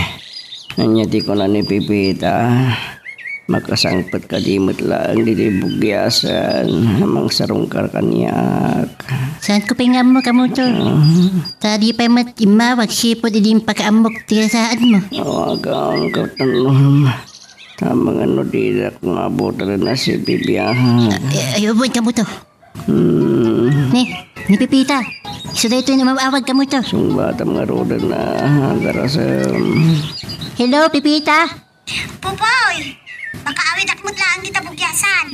Speaker 2: nanyati ko na ni Pipita. Makasangpat ka dimot lang di bugyasan. Amang sarong karkanyak.
Speaker 3: Saan ko pingam mo kamuto? Tadi pa matimawag sipo di din pakaamok tigasaan mo.
Speaker 2: Awagang katanong. Tamang ano didak mabutan na si Bibiyahan.
Speaker 3: Ayobon kamuto. Ni Pipita. Iso da ito na mawawag kamuto.
Speaker 2: Sung bata mga roda na garasam.
Speaker 3: Hello, Pipita.
Speaker 8: Pupoy, makaawit akmut laang kita bugyasan.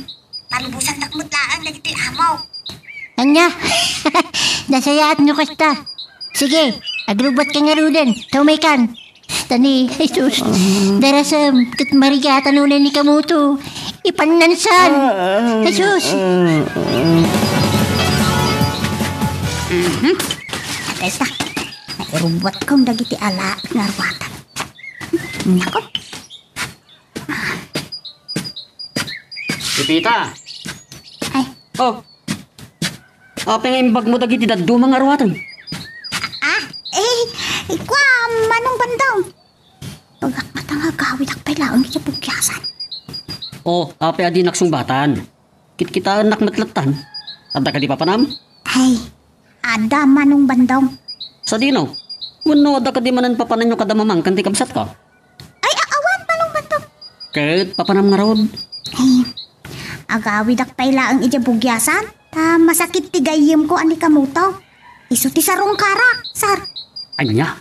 Speaker 8: Palubusan takmut laang lagi ti amaw.
Speaker 3: Anya? Nasayaan nyo kasta. Sige, agrubot ka nga rudan. Taumaykan. Tani, Jesus. Darasam, kat marigatan ulan ni kamuto. Ipanansan. Jesus.
Speaker 8: Kaysa, nairubot kong dagiti ala narwatan. Nako.
Speaker 4: Pipita.
Speaker 8: Ay.
Speaker 4: Oh. Apeng imbag mo dagiti daddo mga arwatan.
Speaker 8: Ikwa, manong bandang. Pagak matang agawid ak pailaon kita pugyasan.
Speaker 4: Oh, ape adi naksungbatan. Kit-kita anak matlatan. Adda ka di papanam?
Speaker 8: Ay, ada manong bandang.
Speaker 4: Sa dino? Wano adda ka di manan papanan yung kadamamang kanti kabsat ka?
Speaker 8: Ay, awan manong bandang.
Speaker 4: Kahit papanam nga rod.
Speaker 8: Ay, agawid ak pailaon ija bugyasan. Ta masakit ti gayem ko ani kamuto. Isu ti sarong kara, sar.
Speaker 4: Anya?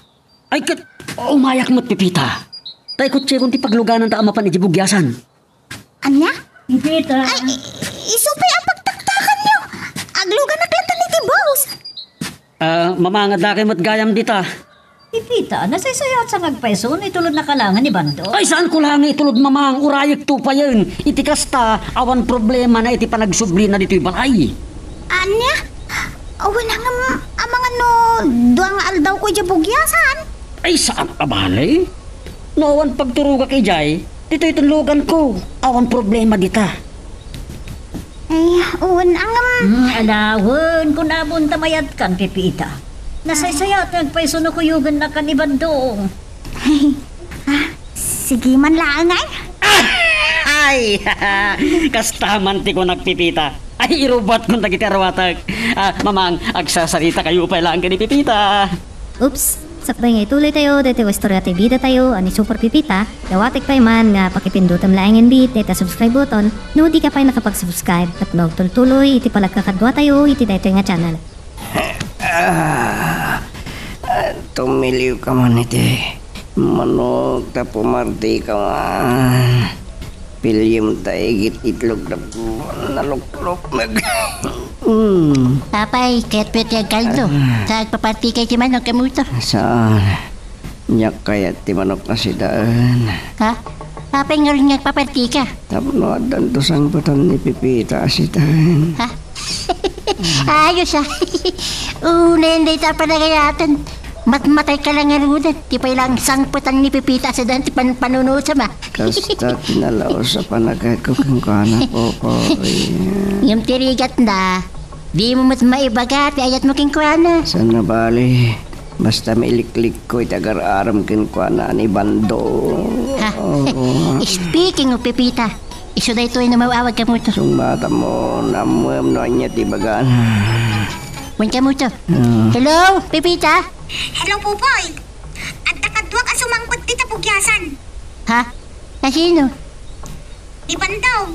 Speaker 4: Ay kat, umayak mo't Pipita. Tay kutsi kung ti pagluganan ta amapan ni Jibugyasan.
Speaker 8: Anya?
Speaker 6: Pipita.
Speaker 8: Ay, isupi ang pagtaktakan niyo. Aglugan na klata ni ti boss.
Speaker 4: Mamangad na kayo mo't gayam dita.
Speaker 6: Pipita, nasaysayat sa ngagpaiso, itulod na kalangan ni Bando.
Speaker 4: Ay saan ko lang itulod mamang, urayag to pa yun. Iti kasta, awan problema na iti panagsubli na dito'y balay.
Speaker 8: Anya? Awan ang amang ano, duang aldaw ko dya bugyasan.
Speaker 4: Ay saan ka balay? Nawan pagturuga kay Jay, dito'y tunlugan ko. Awan problema dita.
Speaker 8: Ay, awan ang
Speaker 6: Alawon, kung nabunta mayat kan, Pipita. Nasaysayat nagpaiso na kuyugan na kan ni Bandong.
Speaker 8: Sige man lang ay.
Speaker 4: Ay, kastaman ti ko nagpipita. Ay, irubat kong dagiti arwatag. Mamang, agsasarita kayo pa lang ka ni Pipita.
Speaker 7: Oops! Sakbay nga ituloy tayo, dati wastorya tayo bida tayo, ani Super Pipita. Dawatik pa man nga pakipindutam laing bit, data subscribe button, no di ka pa nakapag-subscribe, at magtuloy, iti palagkakadwa tayo, iti dito nga channel.
Speaker 2: Tumiliw ka man iti. Manog ta pumarti ka man. Pilyum ta igit itlog na naluklok mag.
Speaker 3: Papay, kaya't pwede ang kaldo. Saan paparti kayo si Manok kamuto?
Speaker 2: Saan? Nyak kaya ti manok na si daan.
Speaker 3: Ha? Papay nga rin nagpaparti ka.
Speaker 2: Tapos adan to sang patan ni Pipita si daan.
Speaker 3: Ha? Ayos ah. Unenday ta panagayatan. Matmatay ka lang nga rudan. Di pa ilang sangputan ni Pipita sa daan. Di panunod sa ma.
Speaker 2: Kasta tinalaw sa panagay ko kung kana po ko.
Speaker 3: Yung tirigat na. Di mo mas maibagat. Ayat mo king kuwana.
Speaker 2: Sana bali. Basta mailiklik ko itagar-aram kin kuwana ni Bando.
Speaker 3: Ha? Speaking of Pipita. Iso da ito ay namawawag ka mo to.
Speaker 2: Sung bata mo namuam no niya ti bagan.
Speaker 3: Wan ka mo to. Hello, Pipita?
Speaker 8: Hello, Pupoy. At nakadwag ang sumangkot di tapugyasan.
Speaker 3: Ha? Kasino?
Speaker 8: Di bandaw.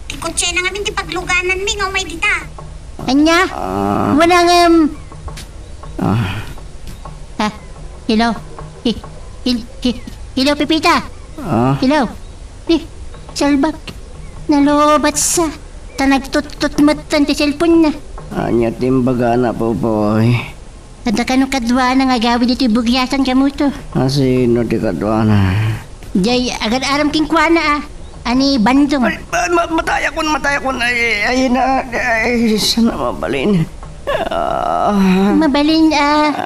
Speaker 8: Di kutse na ngamin di pagluganan mi nga may dita.
Speaker 3: Anya? Walang, Ha? Hello? Hello, Pipita? Hello? Salbak. Nalobat sa. Nagtutut-matan ti cellphone na.
Speaker 2: Anya timbaga na Pupoy.
Speaker 3: Kada ka nung kadwa na nga gawin dito bugyasan ka mo to.
Speaker 2: Sino di kadwa na?
Speaker 3: Jay, agad aram king kwa na Ani bandong.
Speaker 2: Mataya kon. Ay na. Ay, sana mabalin.
Speaker 3: Mabalin,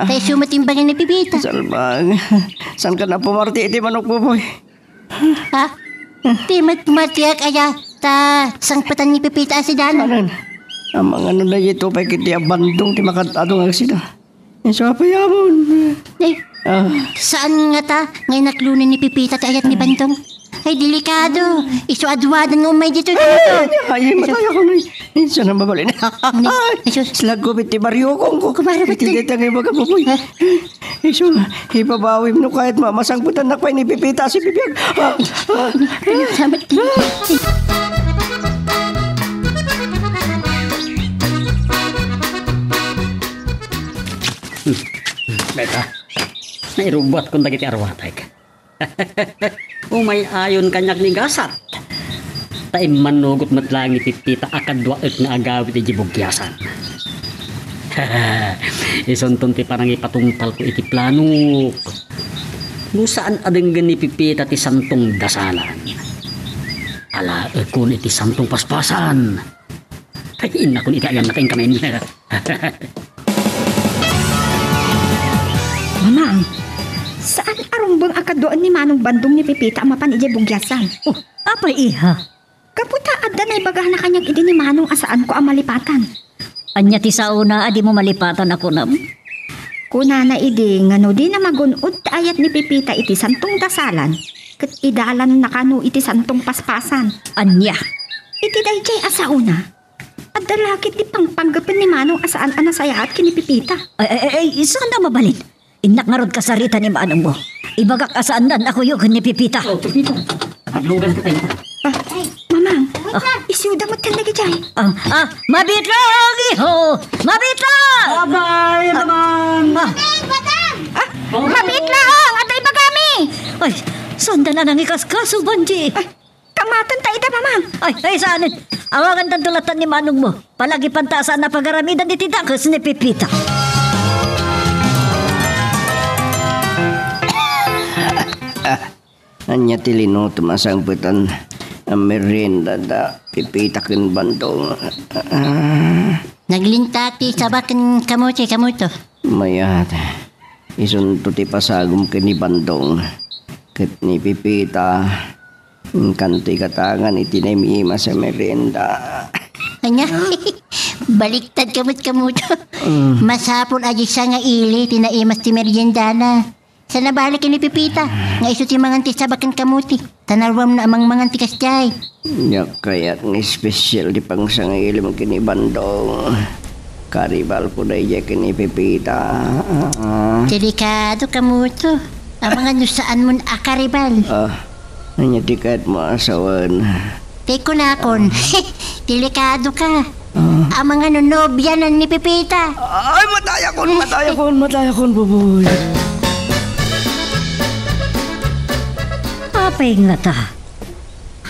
Speaker 3: tayo sumatimbangan ni Pipita.
Speaker 2: Salbag. San ka na pumarti iti manok Pupoy?
Speaker 3: Ha? Di matmatiyak aya sangpatan ni Pipita si Dano.
Speaker 2: Ang mga na ito pa kiti abandong ti makatadong ang sila. Iso pa yamon.
Speaker 3: Saan nga ta? Ngayon naklunin ni Pipita ti ayat ni Bandong. Ay, delikado. Iso adwadan ng umay dito.
Speaker 2: Ay, mataya ko na. Isa na mabalin. Slag ko biti Mario kong ko. Iti detang ibaga Pupoy. Iso, ipabawi mo kahit mamasangputan na kwa ni Pipita si Pipiyag.
Speaker 3: Samat din.
Speaker 4: Beta, nairubot kung dagiti arwatay ka. Umay ayon kanyak ni gasat. Taim manugot matlang ni Pipita akadwaet na agawit iti bugyasan. Isonton ti parang ipatungtal ko iti planok. No saan adenggan ni Pipita ti santong dasalan. Ala kun iti santong paspasan. Ay ina kun iti ayan na kayong kamen.
Speaker 5: Mamang, saan arumbang akadoan ni Manong Bandong ni Pipita mapan ije bugyasan?
Speaker 6: Apa iha?
Speaker 5: Kaputa adda na ibagah na kanyang idi ni Manong asaan ko ang malipatan.
Speaker 6: Anya ti sauna adi mo malipatan ako nam?
Speaker 5: Kuna na idi ngano di na magunod ayat ni Pipita iti santong dasalan. Ket idalan na kano iti santong paspasan.
Speaker 6: Anya?
Speaker 5: Iti dayjay asauna. Adda lakit di pangpanggapin ni Manong asaan anasayaat kini Pipita.
Speaker 6: Ay, saan na mabalin? Inak nga rod kasarita ni Manong mo. Ibagak asaan nan ako yung ni Pipita.
Speaker 4: Pipita. Aglugan ka tayo.
Speaker 5: Mamang, isyuda mo tan nagijay.
Speaker 6: Mabitlang iho! Mabitlang!
Speaker 4: Abay, naman!
Speaker 5: Mabitlang! Aday bagami!
Speaker 6: Ay, sanda na nang ikaskaso, Banji.
Speaker 5: Kamatan tayo da, mamang.
Speaker 6: Ay, saan? Awagan tan tulatan ni Manong mo. Palagi pantasan na pagaramidan ni Tidakas ni Pipita.
Speaker 2: Anya tilino tumasangputan ang merienda da Pipita ken Bandong.
Speaker 3: Naglintati sabakan kamote kamuto.
Speaker 2: Mayat. Isun ti pasagum ken ni Bandong. Ket ni Pipita. Kanti katangan itinaymi sa merienda.
Speaker 3: Anya? Baliktad kamuto. Masapon aji siya nga ili tinaimas ti meriendana. Sa nabalik ni Pipita, nga iso ti manganti sabakan kamuti. Tanarwam na amang manganti kasjay.
Speaker 2: Kaya't ng espesyal di pang sangilim kini Bandong. Karibal po na iya kini Pipita.
Speaker 3: Delikado kamuto. Ang mga nusaan mo akaribal.
Speaker 2: Anya tikat mo asawan.
Speaker 3: Teko na akon. Delikado ka. Ang mga nunobyanan ni Pipita.
Speaker 2: Ay, mataya kon, buboy.
Speaker 6: Apay nga ta.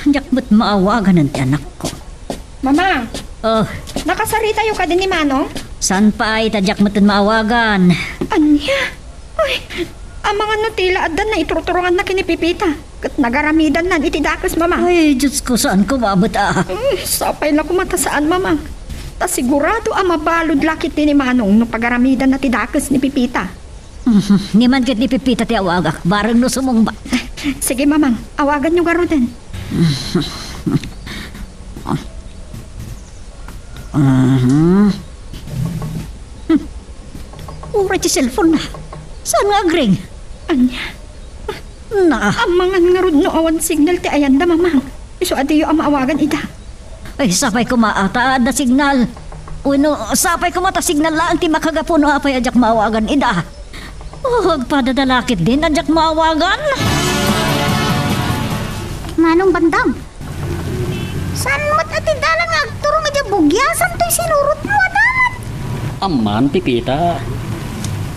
Speaker 6: Yak mo't maawagan ang anak ko.
Speaker 5: Mamang,
Speaker 6: Oh,
Speaker 5: nakasarita yung ka din ni Manong?
Speaker 6: saan pa ay tadyak mo't maawagan?
Speaker 5: Anya? Uy, ang mga nutila adan na ituruturungan na kinipipita. Kat nagaramidan na itidakas, mamang.
Speaker 6: Ay, Diyos ko, saan ko maabot
Speaker 5: Sapay na kumata saan, mamang. Ta sigurado ang mabalod lakit ni Manong no pagaramidan na tidakas ni Pipita.
Speaker 6: Ni man kat ni Pipita ti awagak, barang no sumong ba?
Speaker 5: Sige, mamang, awagan nyo garo din.
Speaker 6: Ura ti cellphone na. Saan nga agring?
Speaker 5: Anya?
Speaker 6: Na.
Speaker 5: Ang mga ngarod no awan signal ti ayanda, mamang. Iso adiyo ang maawagan ida.
Speaker 6: Ay, sapay ko maata na signal. Uno, sapay ko mata signal lang ti makagapuno apay adyak maawagan ida. Huwag padadalakit din, adyak maawagan.
Speaker 10: Manong bandam. Saan mo't atidalan nga agturo nga dyan bugyasan to'y sinurot mo adaman?
Speaker 4: Aman, Pipita.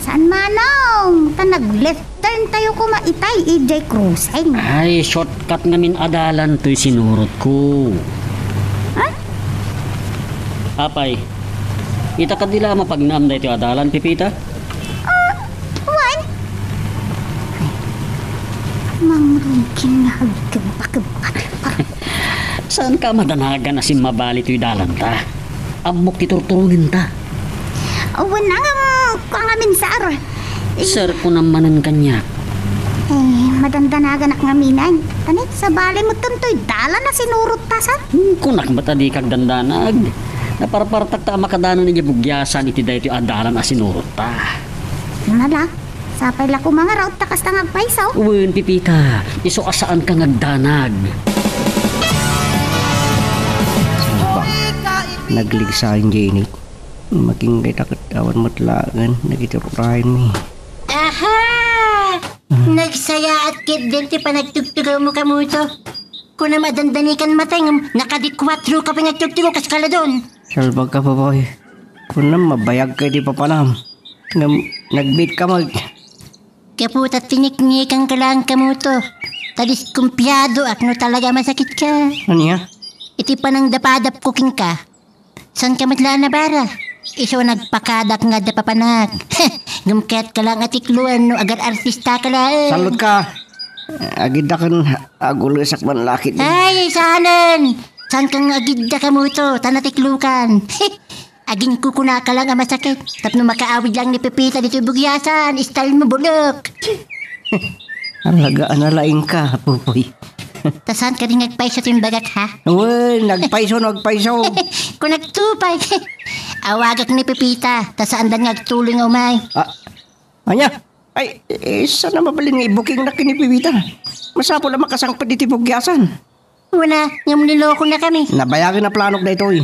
Speaker 10: Saan manong? Ta nag-left turn tayo ko maitay EJ Cruising.
Speaker 4: Ay, shortcut nga min adalan to'y sinurot ko.
Speaker 10: Ha?
Speaker 4: Apay, ita ka dila mapagnam na ito adalan, Pipita?
Speaker 10: Wan? Mangrungkin nga agkabakabak.
Speaker 4: Saan ka madanagan na si mabali to'y dalan ta? Amok titurturungin ta.
Speaker 10: Awan na nga kung amin sar.
Speaker 4: Sir ko namanan kanya.
Speaker 10: Madandanagan ak ngaminan. Tanit, sa bali mo tuntoy dala na sinurot ta sa?
Speaker 4: Kunak matadi kag dandanag. Naparpartak ta makadanon niya bugyasan iti dahi ito adalan na sinurot ta.
Speaker 10: Nala, sapay la ko mga raot takas tangag paisaw.
Speaker 4: Uwin, Pipita, iso asaan ka ngagdanag.
Speaker 2: Nagligsahin Jenny. Maging kay takatawan matlagan. Nagiturahin mi.
Speaker 3: Aha! Nagsaya at kit din ti panagtugturo mo ka mo ito. Kung na madandanikan matay, nakadikwatro ka pinagtugturo kas kala doon.
Speaker 2: Salbag ka pa boy. Kung na mabayag kay di papanam. Nag-beat ka mag.
Speaker 3: Kaputat tiniknikan ka lang ka mo ito. Talis kumpiyado at no talaga masakit ka.
Speaker 2: Ano niya?
Speaker 3: Iti pa nang dapadap cooking ka. San ka matla na bara? Iso nagpakadak nga dapapanag. Gumket ka lang at ikluan no agar artista ka lang.
Speaker 2: Salud ka. Agida kan agulisak man lakit.
Speaker 3: Ay, sahanan. San kang agida ka mo ito? Tanatiklukan. Aging kukuna ka lang ang masakit. Tapno makaawid lang ni Pepita dito bugyasan. Style mo bulok.
Speaker 2: Alagaan na laing ka, Pupoy.
Speaker 3: Tasan ka rin nagpaiso yung bagat, ha?
Speaker 2: Uy, nagpaiso.
Speaker 3: Kung nagtupay, awagak ni Pepita, tasaan dan nagtuloy nga umay.
Speaker 2: Anya? Ay, sana mabalin nga i-booking na kinipibita. Masapo na makasangpad dito bugyasan.
Speaker 3: Wala, yung niloko na kami.
Speaker 2: Nabayagan na planok na ito eh.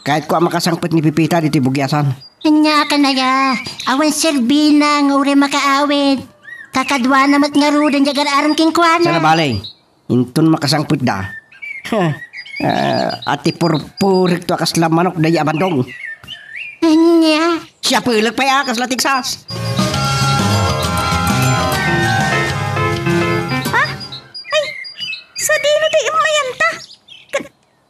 Speaker 2: Kahit ko ang makasangpad ni Pipita dito bugyasan.
Speaker 3: Anya ka na ya. Awan serbina nga uri makaawid. Kakadwa namat nga rudan jagar aram king kwana.
Speaker 2: Sana balay. Intun makasangput da. Ati purpurik to akas lamanok daya abandong.
Speaker 3: Anya?
Speaker 2: Siya pulag pa akas latiksas.
Speaker 10: Ha? Ay, sa dino di imayanta.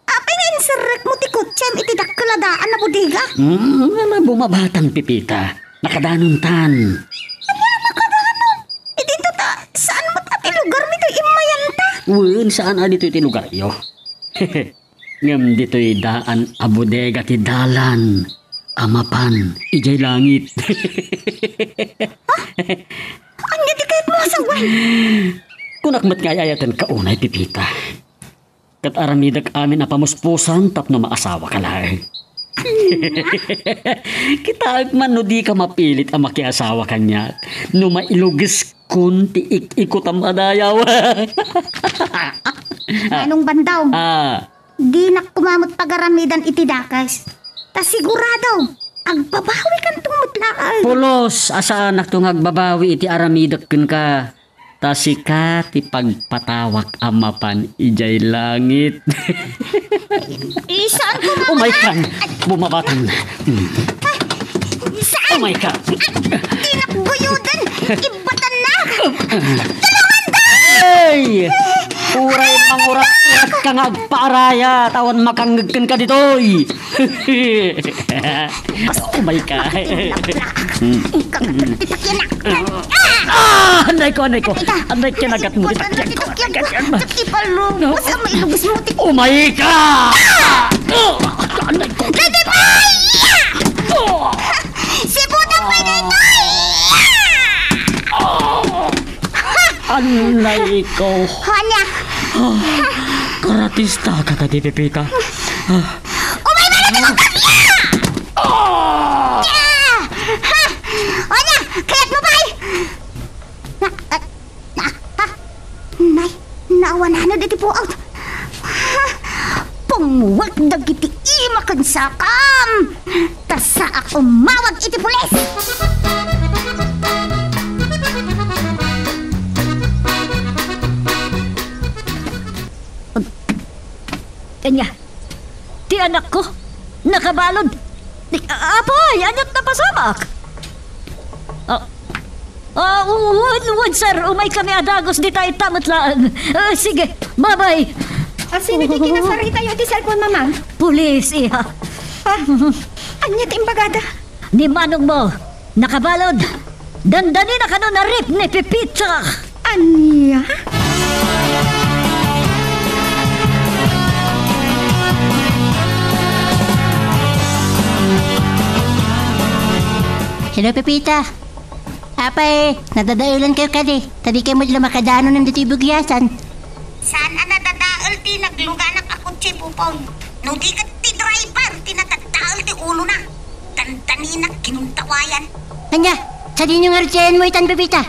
Speaker 10: Apay nga inserek mo ti kutsem iti dakkeladaan na budiga.
Speaker 4: Nga bumabatan, Pipita. Nakadanon tan.
Speaker 10: Saan mo ati lugar mi to imayanta?
Speaker 4: Uwin, saan dito iti lugar yo? Ngam dito'y daan a bodega ti dalan. Amapan, ijay langit.
Speaker 10: Anya di kahit mo asawan?
Speaker 4: Kunakmat nga ayatan kaunay, Pipita. Kat aramidag amin na pamuspusan tapno maasawa ka lang. Kita man no di ka mapilit ang makiasawa kanya. No mailugis kun ti ikot ang madayaw.
Speaker 10: Anong bandaw? Di na kumamot pagaramidan iti dakas. Ta sigurado, agbabawi kan tumutlaan.
Speaker 4: Pulos, asa anak tong agbabawi iti aramidak kun ka. Ta sikat ti pagpatawak amapan ijay langit.
Speaker 10: Saan ko
Speaker 4: Oh my God! Bumabatan.
Speaker 10: Saan?
Speaker 4: Oh my God!
Speaker 10: Tinakbuyudan! Ibatan na!
Speaker 4: Hey! Uray mangurat ka nga agpaaraya. Tawan makangagkan ka ditoy. Oh my God! Anday ko! Anday kinagat mo. Oh my God! Anday ko!
Speaker 10: Dede Pai! Si Budang Pai na ito!
Speaker 4: Anday ko!
Speaker 10: Hanya!
Speaker 4: Karatista ka tadi, Pepita.
Speaker 10: Umay ba na ito kanya? Hanya! Kaya't mo, Pai! Nay, naawa na dito po out. Pungwag dagiti imakan sakam. Tasa ako mawag iti pulis.
Speaker 6: Kanya, ti anak ko, nakabalod. Apay, anyat na pasamak. Uwan, sir, umay kami adagos di tayo tamatlaan. Sige, bye-bye.
Speaker 5: Sino di kinasarita yung ti cellphone, mamang?
Speaker 6: Pulis, iha.
Speaker 5: Anyat imbagada.
Speaker 6: Ni manong mo, nakabalod. Dandani na kano na rip ni Pipita.
Speaker 5: Anya?
Speaker 3: Hello, Pepita. Apay, nadadaulan kayo kadi. Tadi kayo mo dila makadano ng dito ibugyasan.
Speaker 8: Saan ang nadadaal ti nagluganak ako si Pupong? No di ka ti driver, tinatadaal ti ulo na. Tantaninak kinuntawayan.
Speaker 3: Kanya, sa din yung artiyan mo itan, Pepita.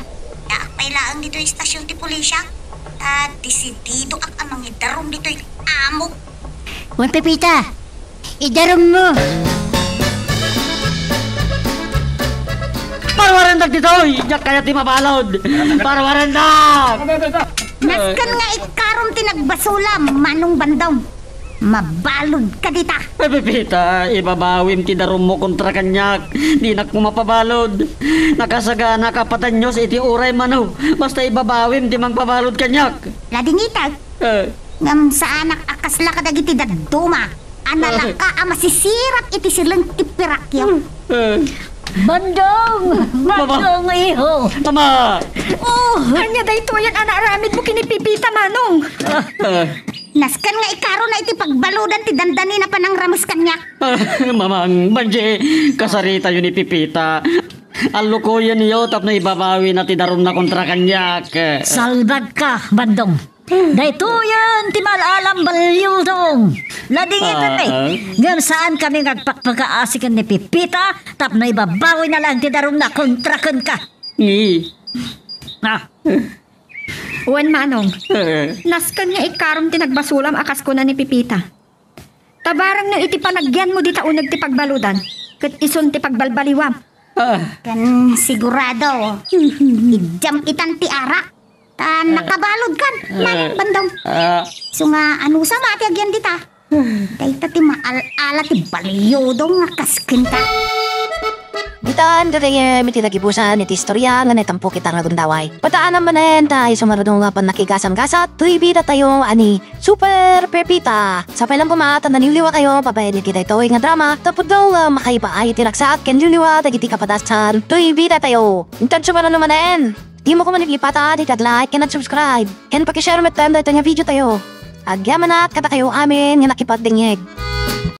Speaker 8: Naapay laang dito yung stasyon ti pulisya. Disidido ak amang idarom dito yung amo.
Speaker 3: Wan, Pepita, idarom mo.
Speaker 4: Parwarandag dito! Iyak kaya ti mabalod! Parwarandag!
Speaker 8: Naskan nga ikarom tinagbasulam, manong bandong. Mabalod ka dita.
Speaker 4: Pepita, ibabawim ti darum mo kontra kanyak. Di nak mo mapabalod. Nakasagana kapatanyos iti uray mano. Basta ibabawim di mang pabalod kanyak.
Speaker 8: Ladingitag, ngam sa anak akasla ka dagiti daduma. Analaka masisirap iti silang tipirakyaw.
Speaker 6: Bandong! Bandong, iho!
Speaker 4: Tama!
Speaker 5: Anya da ito yan, anak ramid mo kinipipita, manong.
Speaker 8: Naskan nga ikaro na iti pagbaludan ti dandani na panang ramos kanyak.
Speaker 4: Mamang, banje, kasarita yun ni Pipita. Alo ko yan niyo, tap na ibabawi na ti darum na kontra kanyak.
Speaker 6: Salbag ka, Bandong. Dahito yan, ti malalam balyudong. Ladingitan Ngam saan kami nagpagpakaasikan ni Pipita, tap na ibabawi na lang ti darum na kontra ka.
Speaker 5: Uwan, manong. Naskan nga ikarom tinagbasulam akas ko na ni Pipita. Tabarang na iti panagyan mo dita unag ti pagbaludan. Kat ison ti pagbalbaliwam.
Speaker 8: Kan sigurado. Idjam itan ti arak. Nakabalod kan, manong bandong. So nga, ano sa mati agyan dita? Dahita ti maal-ala ti baliyodong nga kaskin ka.
Speaker 1: Ditaan, dere, miti nagibusan, iti istorya, nga netampo kita nga gundaway. Pataan naman tayo sumaradong nga pan nakigasam-gasat, tuibida tayo, ani, Super Pepita. Sapay lang pumata, naniliwa kayo, pabayad kita ito, nga drama, tapos daw makaipaay tiraksak, keniliwa, tagiti kapadasan, tuibida tayo. Intansyo mo na naman Di mo ko manipipata, di like, and subscribe. Ken pakishare met time dahil video tayo. Agyaman na, kata kayo amin, nga nakipagdingig.